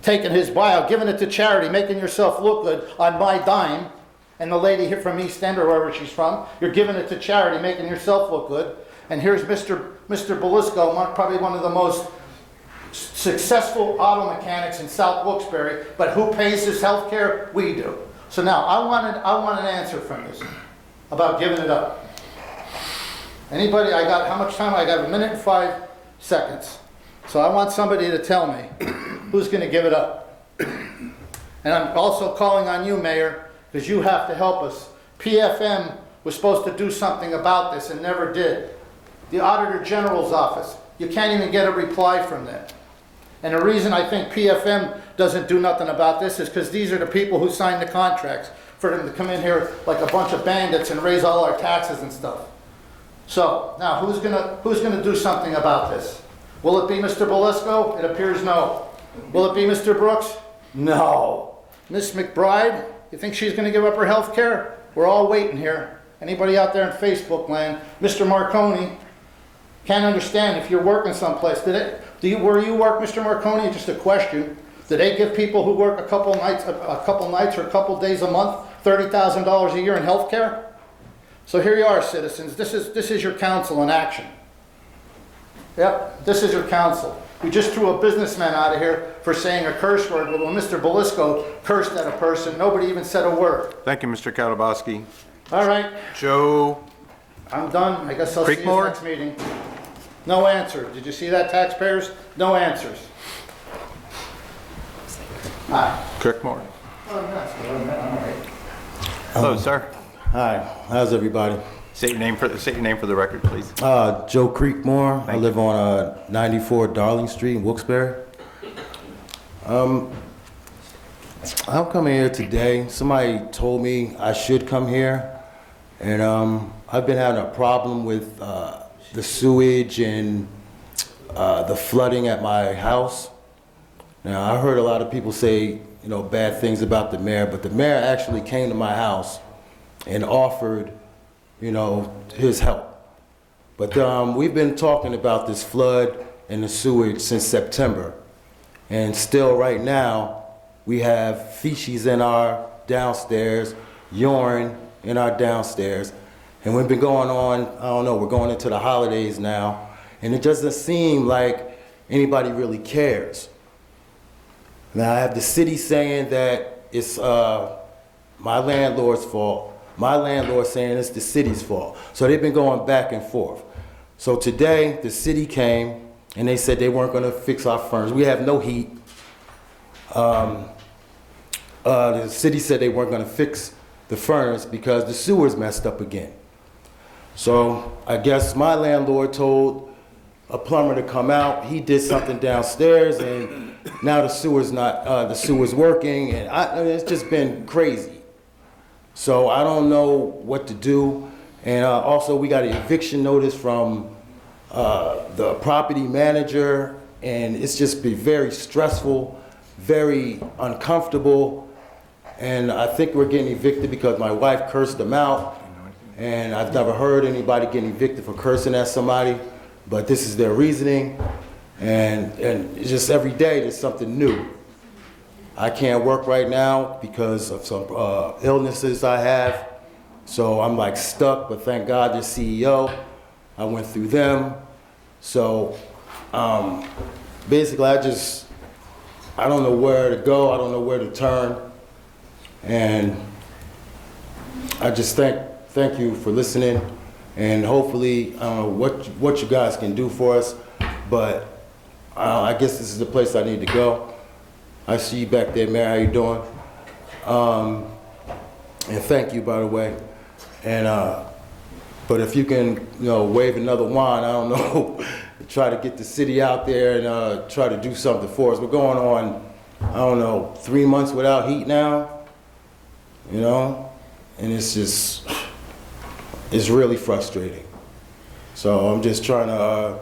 S5: taking his bio, giving it to charity, making yourself look good on my dime. And the lady here from East End or wherever she's from, you're giving it to charity, making yourself look good. And here's Mr. Belisco, probably one of the most successful auto mechanics in South Wilkes-Barre, but who pays his health care? We do. So now, I want an answer from this about giving it up. Anybody, how much time? I got 1 minute and 5 seconds. So I want somebody to tell me who's going to give it up. And I'm also calling on you, Mayor, because you have to help us. PFM was supposed to do something about this and never did. The Auditor General's office, you can't even get a reply from them. And the reason I think PFM doesn't do nothing about this is because these are the people who signed the contracts for them to come in here like a bunch of bandits and raise all our taxes and stuff. So now who's gonna do something about this? Will it be Mr. Belisco? It appears no. Will it be Mr. Brooks? No. Miss McBride, you think she's going to give up her health care? We're all waiting here. Anybody out there in Facebook land? Mr. Marconi, can't understand if you're working someplace. Where you work, Mr. Marconi? Just a question. Do they give people who work a couple nights or a couple days a month $30,000 a year in health care? So here you are, citizens. This is your council in action. Yep, this is your council. We just threw a businessman out of here for saying a curse word. Well, when Mr. Belisco cursed at a person, nobody even said a word.
S1: Thank you, Mr. Kalabowski.
S5: All right.
S1: Joe.
S5: I'm done. I guess I'll see you next meeting. No answer. Did you see that, taxpayers? No answers. Hi.
S1: Crickmore.
S5: Oh, yes. All right.
S1: Hello, sir.
S17: Hi. How's everybody?
S1: State your name for the record, please.
S17: Joe Creekmore. I live on 94 Darling Street in Wilkes-Barre. I'm coming here today. Somebody told me I should come here, and I've been having a problem with the sewage and the flooding at my house. Now, I heard a lot of people say, bad things about the mayor, but the mayor actually came to my house and offered his help. But we've been talking about this flood and the sewage since September. And still right now, we have feces in our downstairs, urine in our downstairs. And we've been going on, I don't know, we're going into the holidays now, and it doesn't seem like anybody really cares. Now I have the city saying that it's my landlord's fault. My landlord saying it's the city's fault. So they've been going back and forth. So today, the city came and they said they weren't gonna fix our furnace. We have no heat. The city said they weren't gonna fix the furnace because the sewer's messed up again. So I guess my landlord told a plumber to come out. He did something downstairs and now the sewer's working, and it's just been crazy. So I don't know what to do. And also we got an eviction notice from the property manager, and it's just been very stressful, very uncomfortable. And I think we're getting evicted because my wife cursed them out. And I've never heard anybody getting evicted for cursing at somebody, but this is their reasoning. And it's just every day there's something new. I can't work right now because of some illnesses I have. So I'm like stuck, but thank God the CEO, I went through them. So basically I don't know where to go, I don't know where to turn. And I just thank you for listening, and hopefully, I don't know what you guys can do for us, but I guess this is the place I need to go. I see you back there, Mayor. How you doing? And thank you, by the way. And but if you can, wave another wand, I don't know, try to get the city out there and try to do something for us. We're going on, I don't know, 3 months without heat now. you know? And it's just, it's really frustrating. So I'm just trying to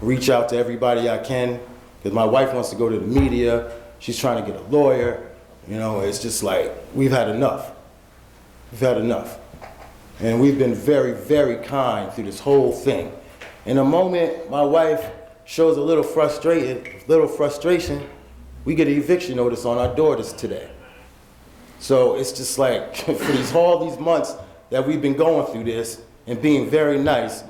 S17: reach out to everybody I can, because my wife wants to go to the media. She's trying to get a lawyer. You know, it's just like, we've had enough. We've had enough. And we've been very, very kind through this whole thing. In a moment my wife shows a little frustration, we get an eviction notice on our doors today. So it's just like, for all these months that we've been going through this and being very nice,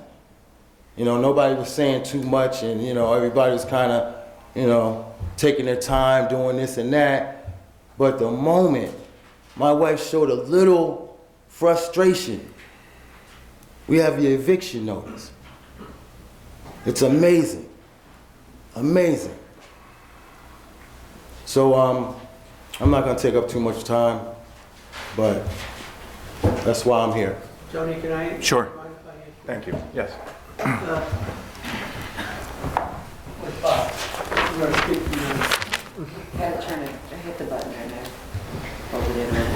S17: you know, nobody was saying too much, and, you know, everybody was kind of, you know, taking their time doing this and that. But the moment my wife showed a little frustration, we have the eviction notice. It's amazing. Amazing. So I'm not going to take up too much time, but that's why I'm here.
S7: Tony, can I?
S1: Sure. Thank you. Yes.
S7: Gotta
S3: turn it, hit the button right there. Hold it in there.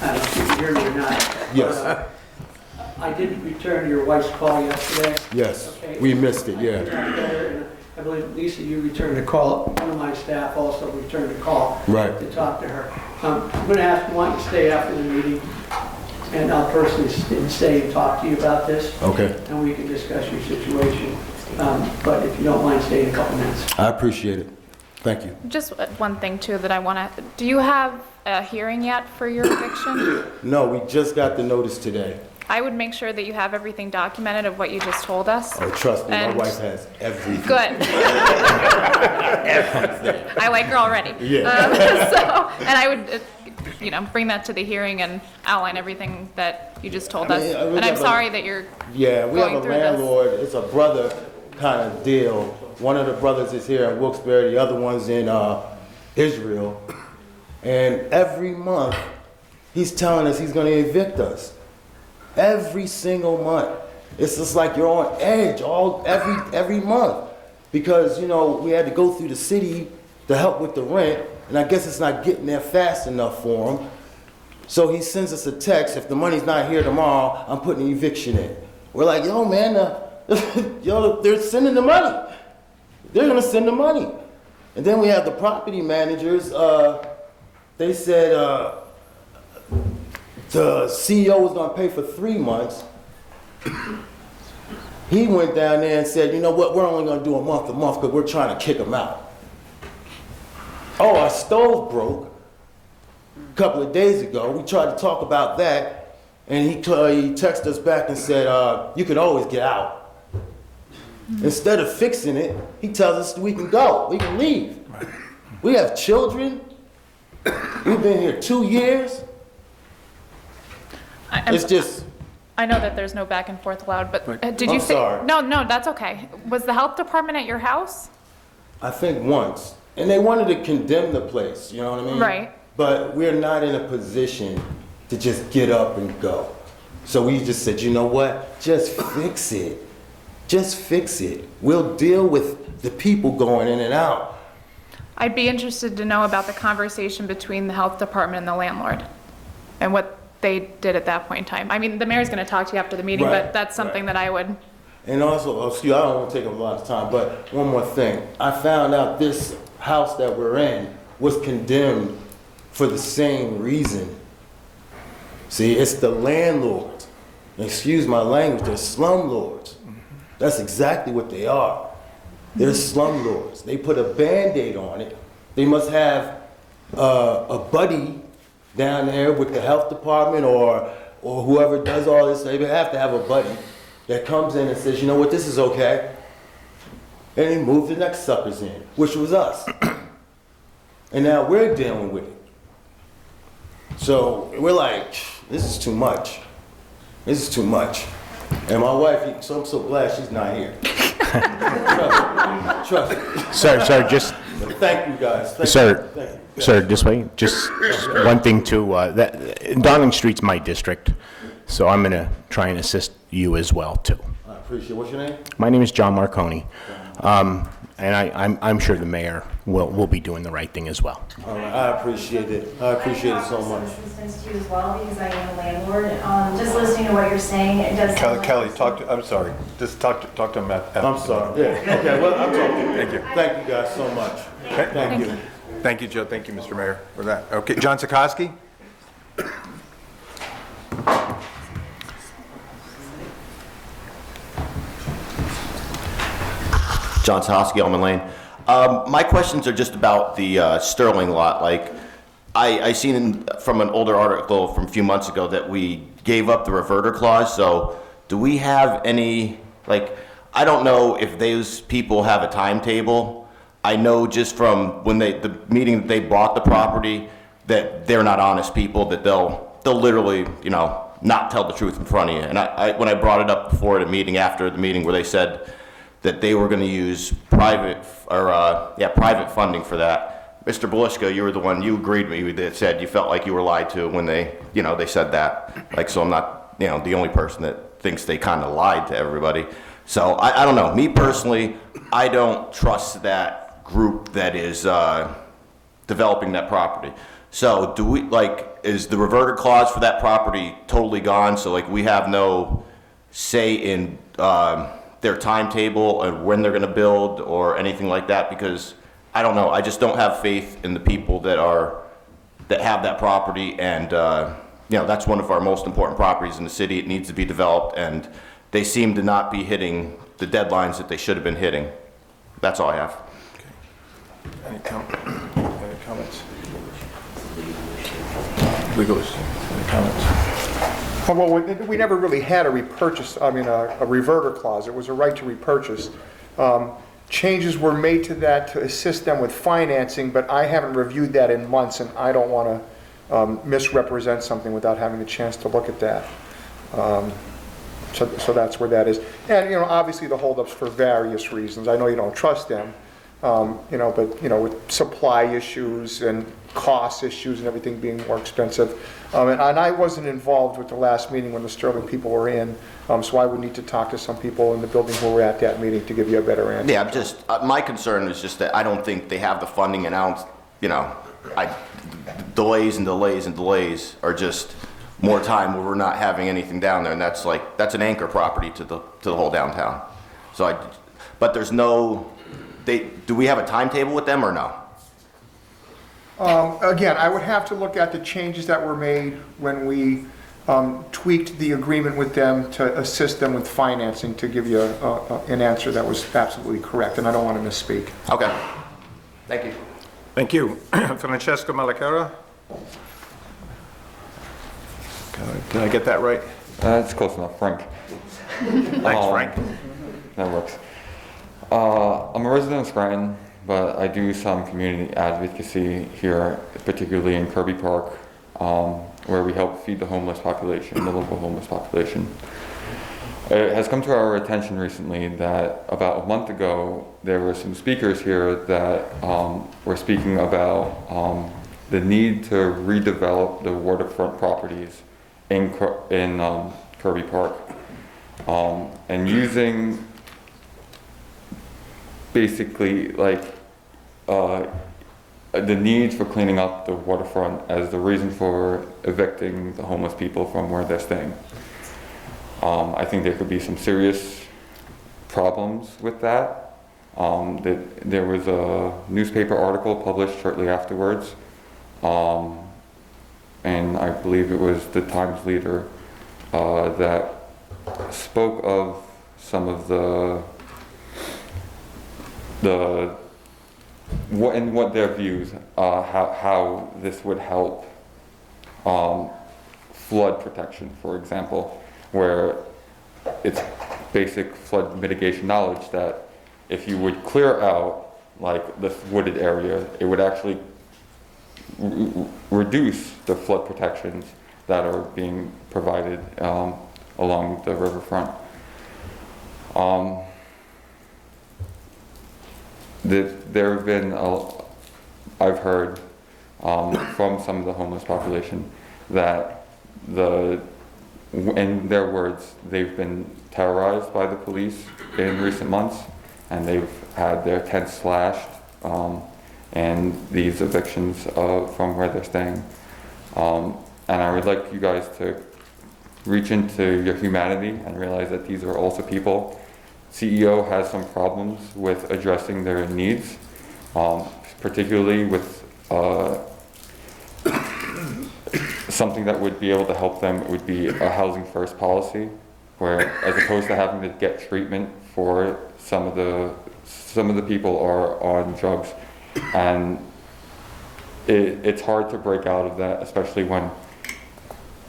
S7: I don't know if you can hear me or not.
S17: Yes.
S7: I did return your wife's call yesterday.
S17: Yes.
S7: Okay.
S17: We missed it, yeah.
S7: I believe, Lisa, you returned a call. One of my staff also returned a call.
S17: Right.
S7: To talk to her. I'm going to ask, why don't you stay after the meeting, and I'll personally stay and talk to you about this.
S17: Okay.
S7: And we can discuss your situation. But if you don't mind staying a couple minutes.
S17: I appreciate it. Thank you.
S15: Just one thing too that I want to, do you have a hearing yet for your eviction?
S17: No, we just got the notice today.
S15: I would make sure that you have everything documented of what you just told us.
S17: Oh, trust me,
S15: And-
S17: my wife has everything.
S15: Good. I like her already.
S17: Yeah.
S15: So, and I would, you know, bring that to the hearing and outline everything that you just told us.
S17: we
S15: And I'm
S17: have
S15: sorry that you're
S17: Yeah, we have
S15: going
S17: a
S15: through this.
S17: landlord, it's a brother kind of deal. One of the brothers is here in Wilkes-Barre, the other one's in Israel. And every month, he's telling us he's gonna evict us. Every single month. It's just like you're on edge every month. Because, you know, we had to go through the city to help with the rent, and I guess it's not getting there fast enough for him. So he sends us a text, if the money's not here tomorrow, I'm putting an eviction in. We're like, yo, man, yo, they're sending the money. They're gonna send the money. And then we have the property managers, they said the CEO was gonna pay for 3 months. He went down there and said, you know what, we're only gonna do a month because we're trying to kick him out. Oh, our stove broke a couple of days ago. We tried to talk about that, and he texted us back and said, you can always get out. Instead of fixing it, he tells us we can go, we can leave. We have children. We've been here 2 years. It's just...
S15: I know that there's no back and forth allowed, but did you
S17: I'm
S15: say?
S17: sorry.
S15: No, that's okay. Was the health department at your house?
S17: I think once. And they wanted to condemn the place, you know what I mean?
S15: Right.
S17: But we're not in a position to just get up and go. So we just said, you know what? Just fix it. Just fix it. We'll deal with the people going in and out.
S15: I'd be interested to know about the conversation between the health department and the landlord and what they did at that point in time. I mean, the mayor's going to talk to you after the meeting,
S17: Right,
S15: but that's something that I would.
S17: And also, excuse, I don't want to take up a lot of time, but one more thing. I found out this house that we're in was condemned for the same reason. See, it's the landlords. Excuse my language, they're slumlords. That's exactly what they are. They're slumlords. They put a Band-Aid on it. They must have a buddy down there with the health department or whoever does all this. They have to have a buddy that comes in and says, you know what, this is okay. And they move the next suckers in, which was us. And now we're dealing with it. So we're like, this is too much. This is too much. And my wife, so I'm so glad she's not here. Trust me.
S9: Sir, just...
S17: Thank you, guys. Thank
S9: Sir,
S17: you. Thank you.
S9: sir, this way, just one thing too, that Downing Street's my district, so I'm gonna try and assist you as well too.
S17: I appreciate it. What's your name?
S9: My name is John Marconi. And I'm sure the mayor will be doing the right thing as well.
S17: All right, I appreciate it. I appreciate it so much.
S11: Assistance to you as well, because I am a landlord. Just listening to what you're saying, it does sound like...
S1: Kelly, I'm sorry, just talk to him at.
S17: I'm sorry. Yeah, okay, well, I'm talking.
S1: Thank you.
S17: Thank you guys so much.
S1: Okay.
S17: Thank you.
S1: Thank you, Joe. Thank you, Mr. Mayor, for that. Okay, John Sikoski?
S18: John Sikoski, Elman Lane. My questions are just about the Sterling lot. Like, I seen from an older article from a few months ago that we gave up the reverter clause. So do we have any, like, I don't know if those people have a timetable. I know just from when the meeting that they bought the property that they're not honest people, that they'll literally, not tell the truth in front of you. And when I brought it up before at a meeting, after the meeting, where they said that they were going to use private funding for that. Mr. Belisco, you were the one, you agreed with me that said you felt like you were lied to when they said that. Like, so I'm not, the only person that thinks they kind of lied to everybody. So I don't know. Me personally, I don't trust that group that is developing that property. So do we, is the reverter clause for that property totally gone? So we have no say in their timetable and when they're going to build or anything like that? Because I don't know, I just don't have faith in the people that have that property, and that's one of our most important properties in the city. It needs to be developed, and they seem to not be hitting the deadlines that they should have been hitting. That's all I have.
S1: Okay. Any comments? Legalists, any comments?
S19: Well, we never really had a reverter clause. It was a right to repurchase. Changes were made to that to assist them with financing, but I haven't reviewed that in months, and I don't want to misrepresent something without having a chance to look at that. So that's where that is. And, obviously the holdups for various reasons. I know you don't trust them, but, with supply issues and cost issues and everything being more expensive. And I wasn't involved with the last meeting when the Sterling people were in, so I would need to talk to some people in the building who were at that meeting to give you a better answer.
S18: Yeah, my concern is just that I don't think they have the funding, and delays and delays and delays are just more time where we're not having anything down there, and that's an anchor property to the whole downtown. So but there's no, do we have a timetable with them or no?
S19: Again, I would have to look at the changes that were made when we tweaked the agreement with them to assist them with financing, to give you an answer that was absolutely correct, and I don't want to misspeak.
S18: Okay. Thank you.
S1: Thank you. Francesco Malacara? Did I get that right?
S20: It's close enough, Frank.
S1: Thanks, Frank.
S20: That works. I'm a resident of Scranton, but I do some community advocacy here, particularly in Kirby Park, where we help feed the homeless population, the local homeless population. It has come to our attention recently that about a month ago, there were some speakers here that were speaking about the need to redevelop the waterfront properties in Kirby Park, and using basically the need for cleaning up the waterfront as the reason for evicting the homeless people from where they're staying. I think there could be some serious problems with that. There was a newspaper article published shortly afterwards, and I believe it was the Times Leader that spoke of some of what their views, how this would help flood protection, for example, where it's basic flood mitigation knowledge that if you would clear out this wooded area, it would actually reduce the flood protections that are being provided along the riverfront. There have been, I've heard from some of the homeless population that in their words, they've been terrorized by the police in recent months, and they've had their tents slashed, and these evictions from where they're staying. And I would like you guys to reach into your humanity and realize that these are also people. CEO has some problems with addressing their needs, particularly with something that would be able to help them would be a housing first policy, where as opposed to having to get treatment for some of the people are on drugs, and it's hard to break out of that, especially when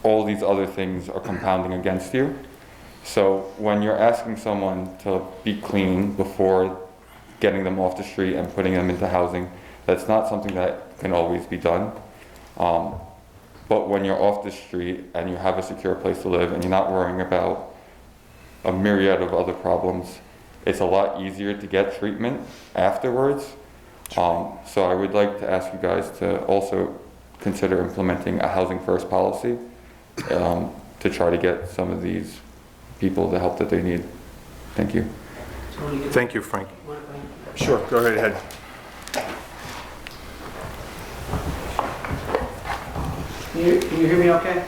S20: all these other things are compounding against you. So when you're asking someone to be clean before getting them off the street and putting them into housing, that's not something that can always be done. But when you're off the street and you have a secure place to live and you're not worrying about a myriad of other problems, it's a lot easier to get treatment afterwards. So I would like to ask you guys to also consider implementing a housing first policy to try to get some of these people the help that they need. Thank you.
S1: Thank you, Frank. Sure, go right ahead.
S7: Can you hear me okay?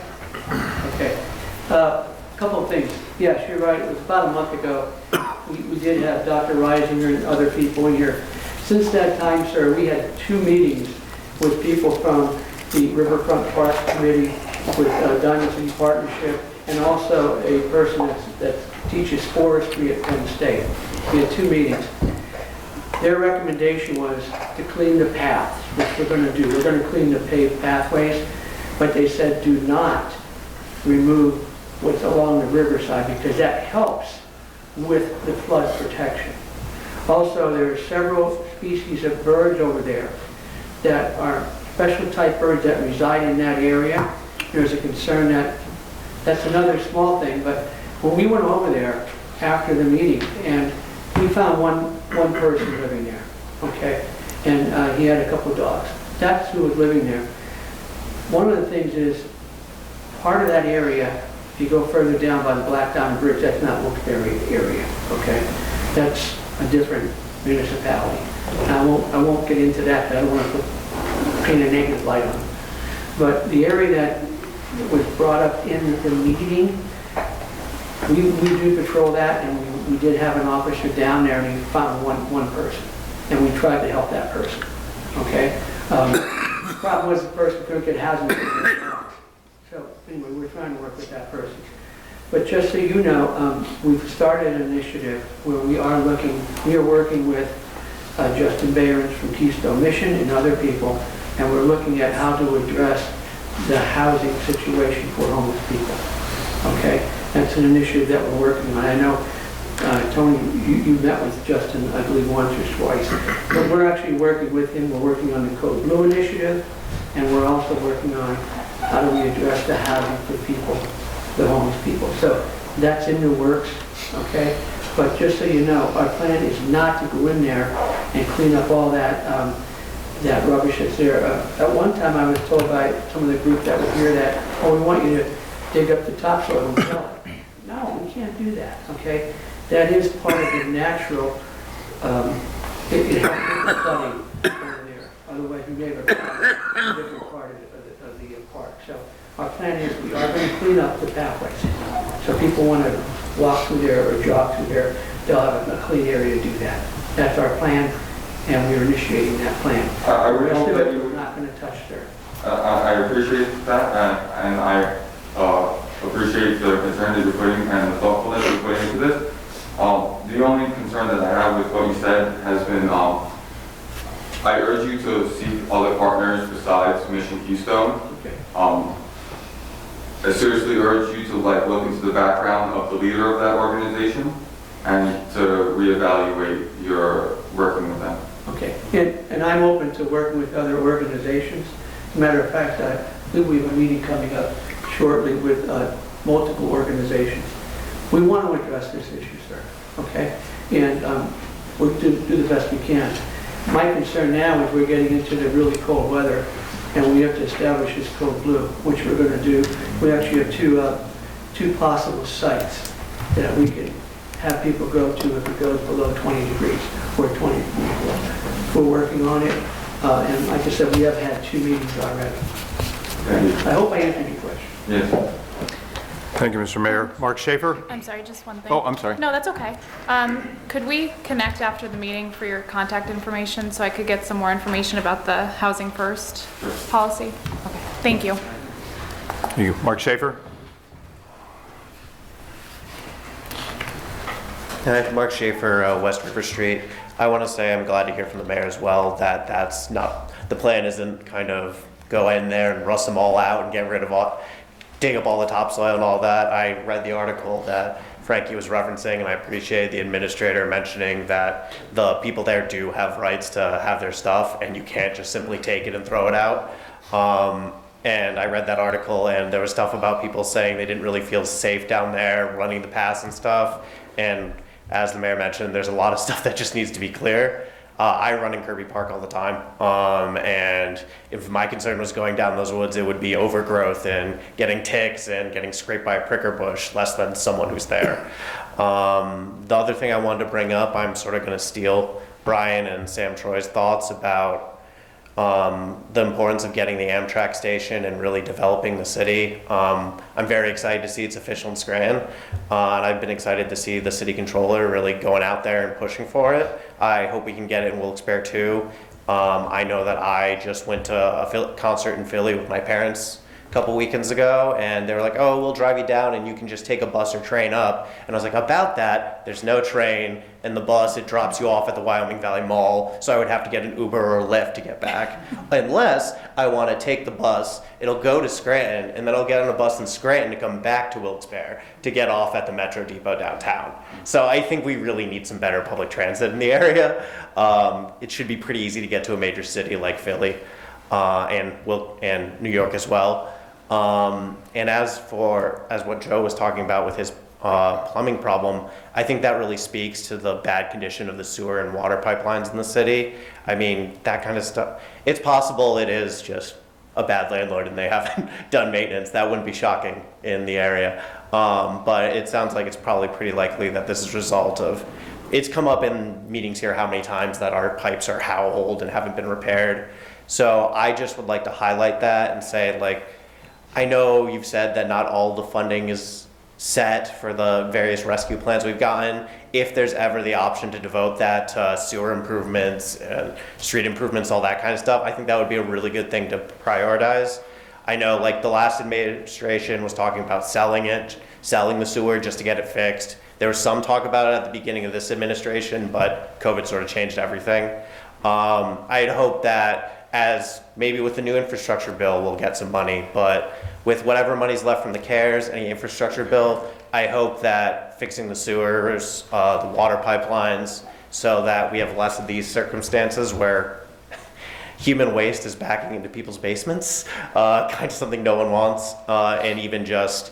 S7: Okay. A couple of things. Yes, you're right. It was about a month ago. We did have Dr. Reisinger and other people in here. Since that time, sir, we had 2 meetings with people from the Riverfront Park Committee, with Diamond City Partnership, and also a person that teaches forestry at Penn State. We had 2 meetings. Their recommendation was to clean the paths, which we're going to do. We're going to clean the paved pathways, but they said do not remove what's along the riverside because that helps with the flood protection. Also, there are several species of birds over there that are special type birds that reside in that area. There's a concern that's another small thing, but when we went over there after the meeting, and we found one person living there, okay, and he had a couple dogs. That's who was living there. One of the things is, part of that area, if you go further down by the Black Diamond Bridge, that's not Wilkes-Barre area, okay? That's a different municipality. And I won't get into that, but I don't want to paint a negative light on it. But the area that was brought up in the meeting, we do patrol that, and we did have an officer down there, and he found one person, and we tried to help that person, okay? The problem was the person couldn't get housing. So anyway, we're trying to work with that person. But just so you know, we've started an initiative where we are working with Justin Behrens from Keystone Mission and other people, and we're looking at how to address the housing situation for homeless people. Okay? That's an initiative that we're working on. I know, Tony, you met with Justin, I believe, once or twice. But we're actually working with him. We're working on the Code Blue initiative, and we're also working on how do we address the housing for people, the homeless people. So that's in the works, okay? But just so you know, our plan is not to go in there and clean up all that that rubbish that's there. At one time, I was told by some of the group that were here that, oh, we want you to dig up the topsoil and sell it. No, we can't do that, okay? That is part of the natural, it helps with the flooding over there. Otherwise, we may have a different part of the park. So our plan is we are going to clean up the pathways. So people want to walk through there or jog through there, they'll have a clean area to do that. That's our plan, and we're initiating that plan.
S20: I would hope that
S7: we're not going to touch there.
S20: I appreciate that, and I appreciate the concern that you're putting and the thoughtfulness you're putting into this. The only concern that I have with what you said has been, I urge you to seek other partners besides Mission Keystone.
S7: Okay.
S20: I seriously urge you to look into the background of the leader of that organization and to reevaluate your working with them.
S7: Okay, and I'm open to working with other organizations. As a matter of fact, I believe we have a meeting coming up shortly with multiple organizations. We want to address this issue, sir, okay? And we'll do the best we can. My concern now is we're getting into the really cold weather, and we have to establish this Code Blue, which we're going to do. We actually have two possible sites that we can have people go to if it goes below 20 degrees or 20 degrees. We're working on it, and like I said, we have had 2 meetings already. I hope I answered your question.
S20: Yes.
S1: Thank you, Mr. Mayor. Mark Schaefer?
S15: I'm sorry, just one thing.
S1: Oh, I'm sorry.
S15: No, that's okay. Could we connect after the meeting for your contact information so I could get some more information about the Housing First policy? Okay, thank you.
S1: Thank you. Mark Schaefer?
S21: Mark Schaefer, West River Street. I want to say I'm glad to hear from the mayor as well that that's not, the plan isn't kind of go in there and rust them all out and get rid of all, dig up all the topsoil and all that. I read the article that Frankie was referencing, and I appreciate the administrator mentioning that the people there do have rights to have their stuff, and you can't just simply take it and throw it out. And I read that article, and there was stuff about people saying they didn't really feel safe down there running the pass and stuff. And as the mayor mentioned, there's a lot of stuff that just needs to be clear. I run in Kirby Park all the time, and if my concern was going down those woods, it would be overgrowth and getting ticks and getting scraped by a pricker bush, less than someone who's there. The other thing I wanted to bring up, I'm sort of going to steal Brian and Sam Troy's thoughts about the importance of getting the Amtrak station and really developing the city. I'm very excited to see it's official in Scranton, and I've been excited to see the city controller really going out there and pushing for it. I hope we can get it in Wilkes-Barre too. I know that I just went to a concert in Philly with my parents a couple weekends ago, and they were like, oh, we'll drive you down and you can just take a bus or train up. And I was like, about that, there's no train, and the bus, it drops you off at the Wyoming Valley Mall, so I would have to get an Uber or a Lyft to get back. Unless I want to take the bus, it'll go to Scranton, and then I'll get on a bus in Scranton to come back to Wilkes-Barre to get off at the Metro Depot downtown. So I think we really need some better public transit in the area. It should be pretty easy to get to a major city like Philly and New York as well. And as what Joe was talking about with his plumbing problem, I think that really speaks to the bad condition of the sewer and water pipelines in the city. I mean, that kind of stuff. It's possible it is just a bad landlord and they haven't done maintenance. That wouldn't be shocking in the area. But it sounds like it's probably pretty likely that this is a result of, it's come up in meetings here how many times that our pipes are how old and haven't been repaired. So I just would like to highlight that and say, like, I know you've said that not all the funding is set for the various rescue plans we've gotten. If there's ever the option to devote that to sewer improvements and street improvements, all that kind of stuff, I think that would be a really good thing to prioritize. I know, like, the last administration was talking about selling the sewer just to get it fixed. There was some talk about it at the beginning of this administration, but COVID sort of changed everything. I'd hope that as maybe with the new infrastructure bill, we'll get some money, but with whatever money's left from the CARES, any infrastructure bill, I hope that fixing the sewers, the water pipelines, so that we have less of these circumstances where human waste is backing into people's basements, kind of something no one wants, and even just,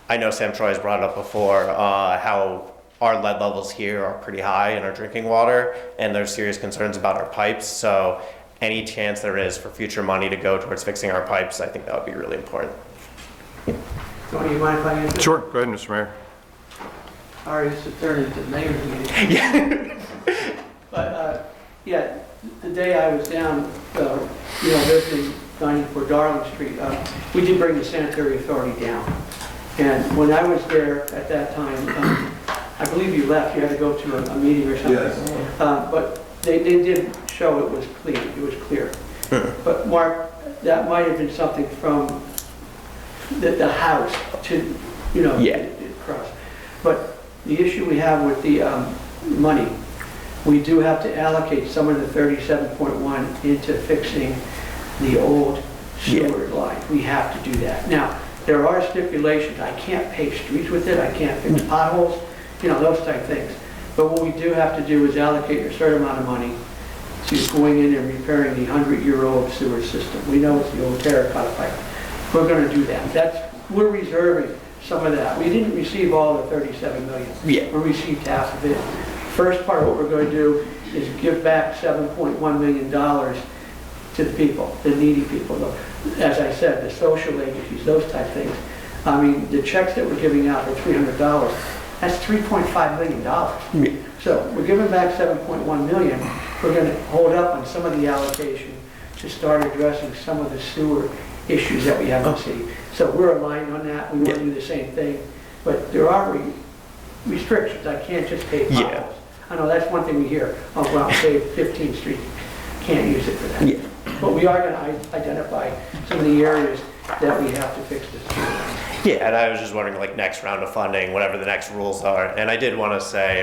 S21: I know Sam Troy has brought it up before, how our lead levels here are pretty high in our drinking water, and there's serious concerns about our pipes, so any chance there is for future money to go towards fixing our pipes, I think that would be really important.
S7: Tony, you mind if I answer?
S1: Sure, go ahead, Mr. Mayor.
S7: All right, it's turned into the mayor's meeting. Yeah. But, yeah, the day I was down, visiting 94 Darling Street, we did bring the sanitary authority down. And when I was there at that time, I believe you left, you had to go to a meeting or something. Yes. But they did show it was clean, it was clear. But Mark, that might have been something from the house to, across. But the issue we have with the money, we do have to allocate some of the 37.1 into fixing the old sewer line. We have to do that. Now, there are stipulations. I can't pave streets with it. I can't fix potholes, those type things. But what we do have to do is allocate a certain amount of money to going in and repairing the 100-year-old sewer system. We know it's the old terracotta pipe. We're going to do that. We're reserving some of that. We didn't receive all the 37 million. Yeah. We received half of it. First part, what we're going to do is give back $7.1 million to the people, the needy people. As I said, the social agencies, those type things. I mean, the checks that we're giving out are $300. That's $3.5 million. So we're giving back $7.1 million. We're going to hold up on some of the allocation to start addressing some of the sewer issues that we have in the city. So we're aligned on that. We want to do the same thing. But there are restrictions. I can't just pay potholes. I know that's one thing we hear. Oh, well, say 15th Street, can't use it for that. But we are going to identify some of the areas that we have to fix this.
S21: Yeah, and I was just wondering, like, next round of funding, whatever the next rules are. And I did want to say,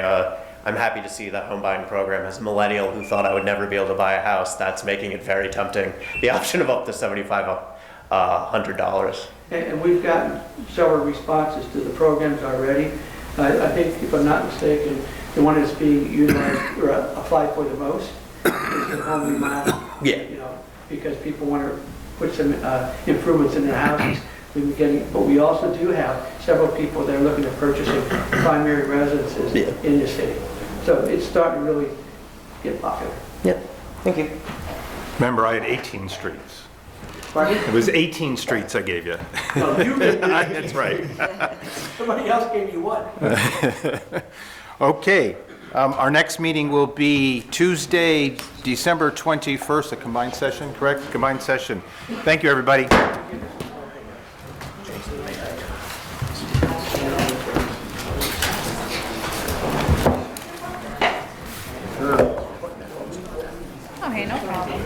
S21: I'm happy to see that home buying program. As a millennial who thought I would never be able to buy a house, that's making it very tempting. The option of up to $7,500.
S7: And we've gotten several responses to the programs already. I think, if I'm not mistaken, the one that's being utilized or applied for the most is the home remodel. You know, because people want to put some improvements in their houses. We've been getting, but we also do have several people that are looking at purchasing primary residences in the city. So it's starting to really get popular.
S21: Thank you.
S1: Remember, I had 18 streets.
S7: Pardon?
S1: It was 18 streets I gave you.
S7: No, you gave me
S1: That's right.
S7: Somebody else gave you one.
S1: Okay, our next meeting will be Tuesday, December 21st, a combined session, correct? Combined session. Thank you, everybody.
S15: Oh, hey, no problem.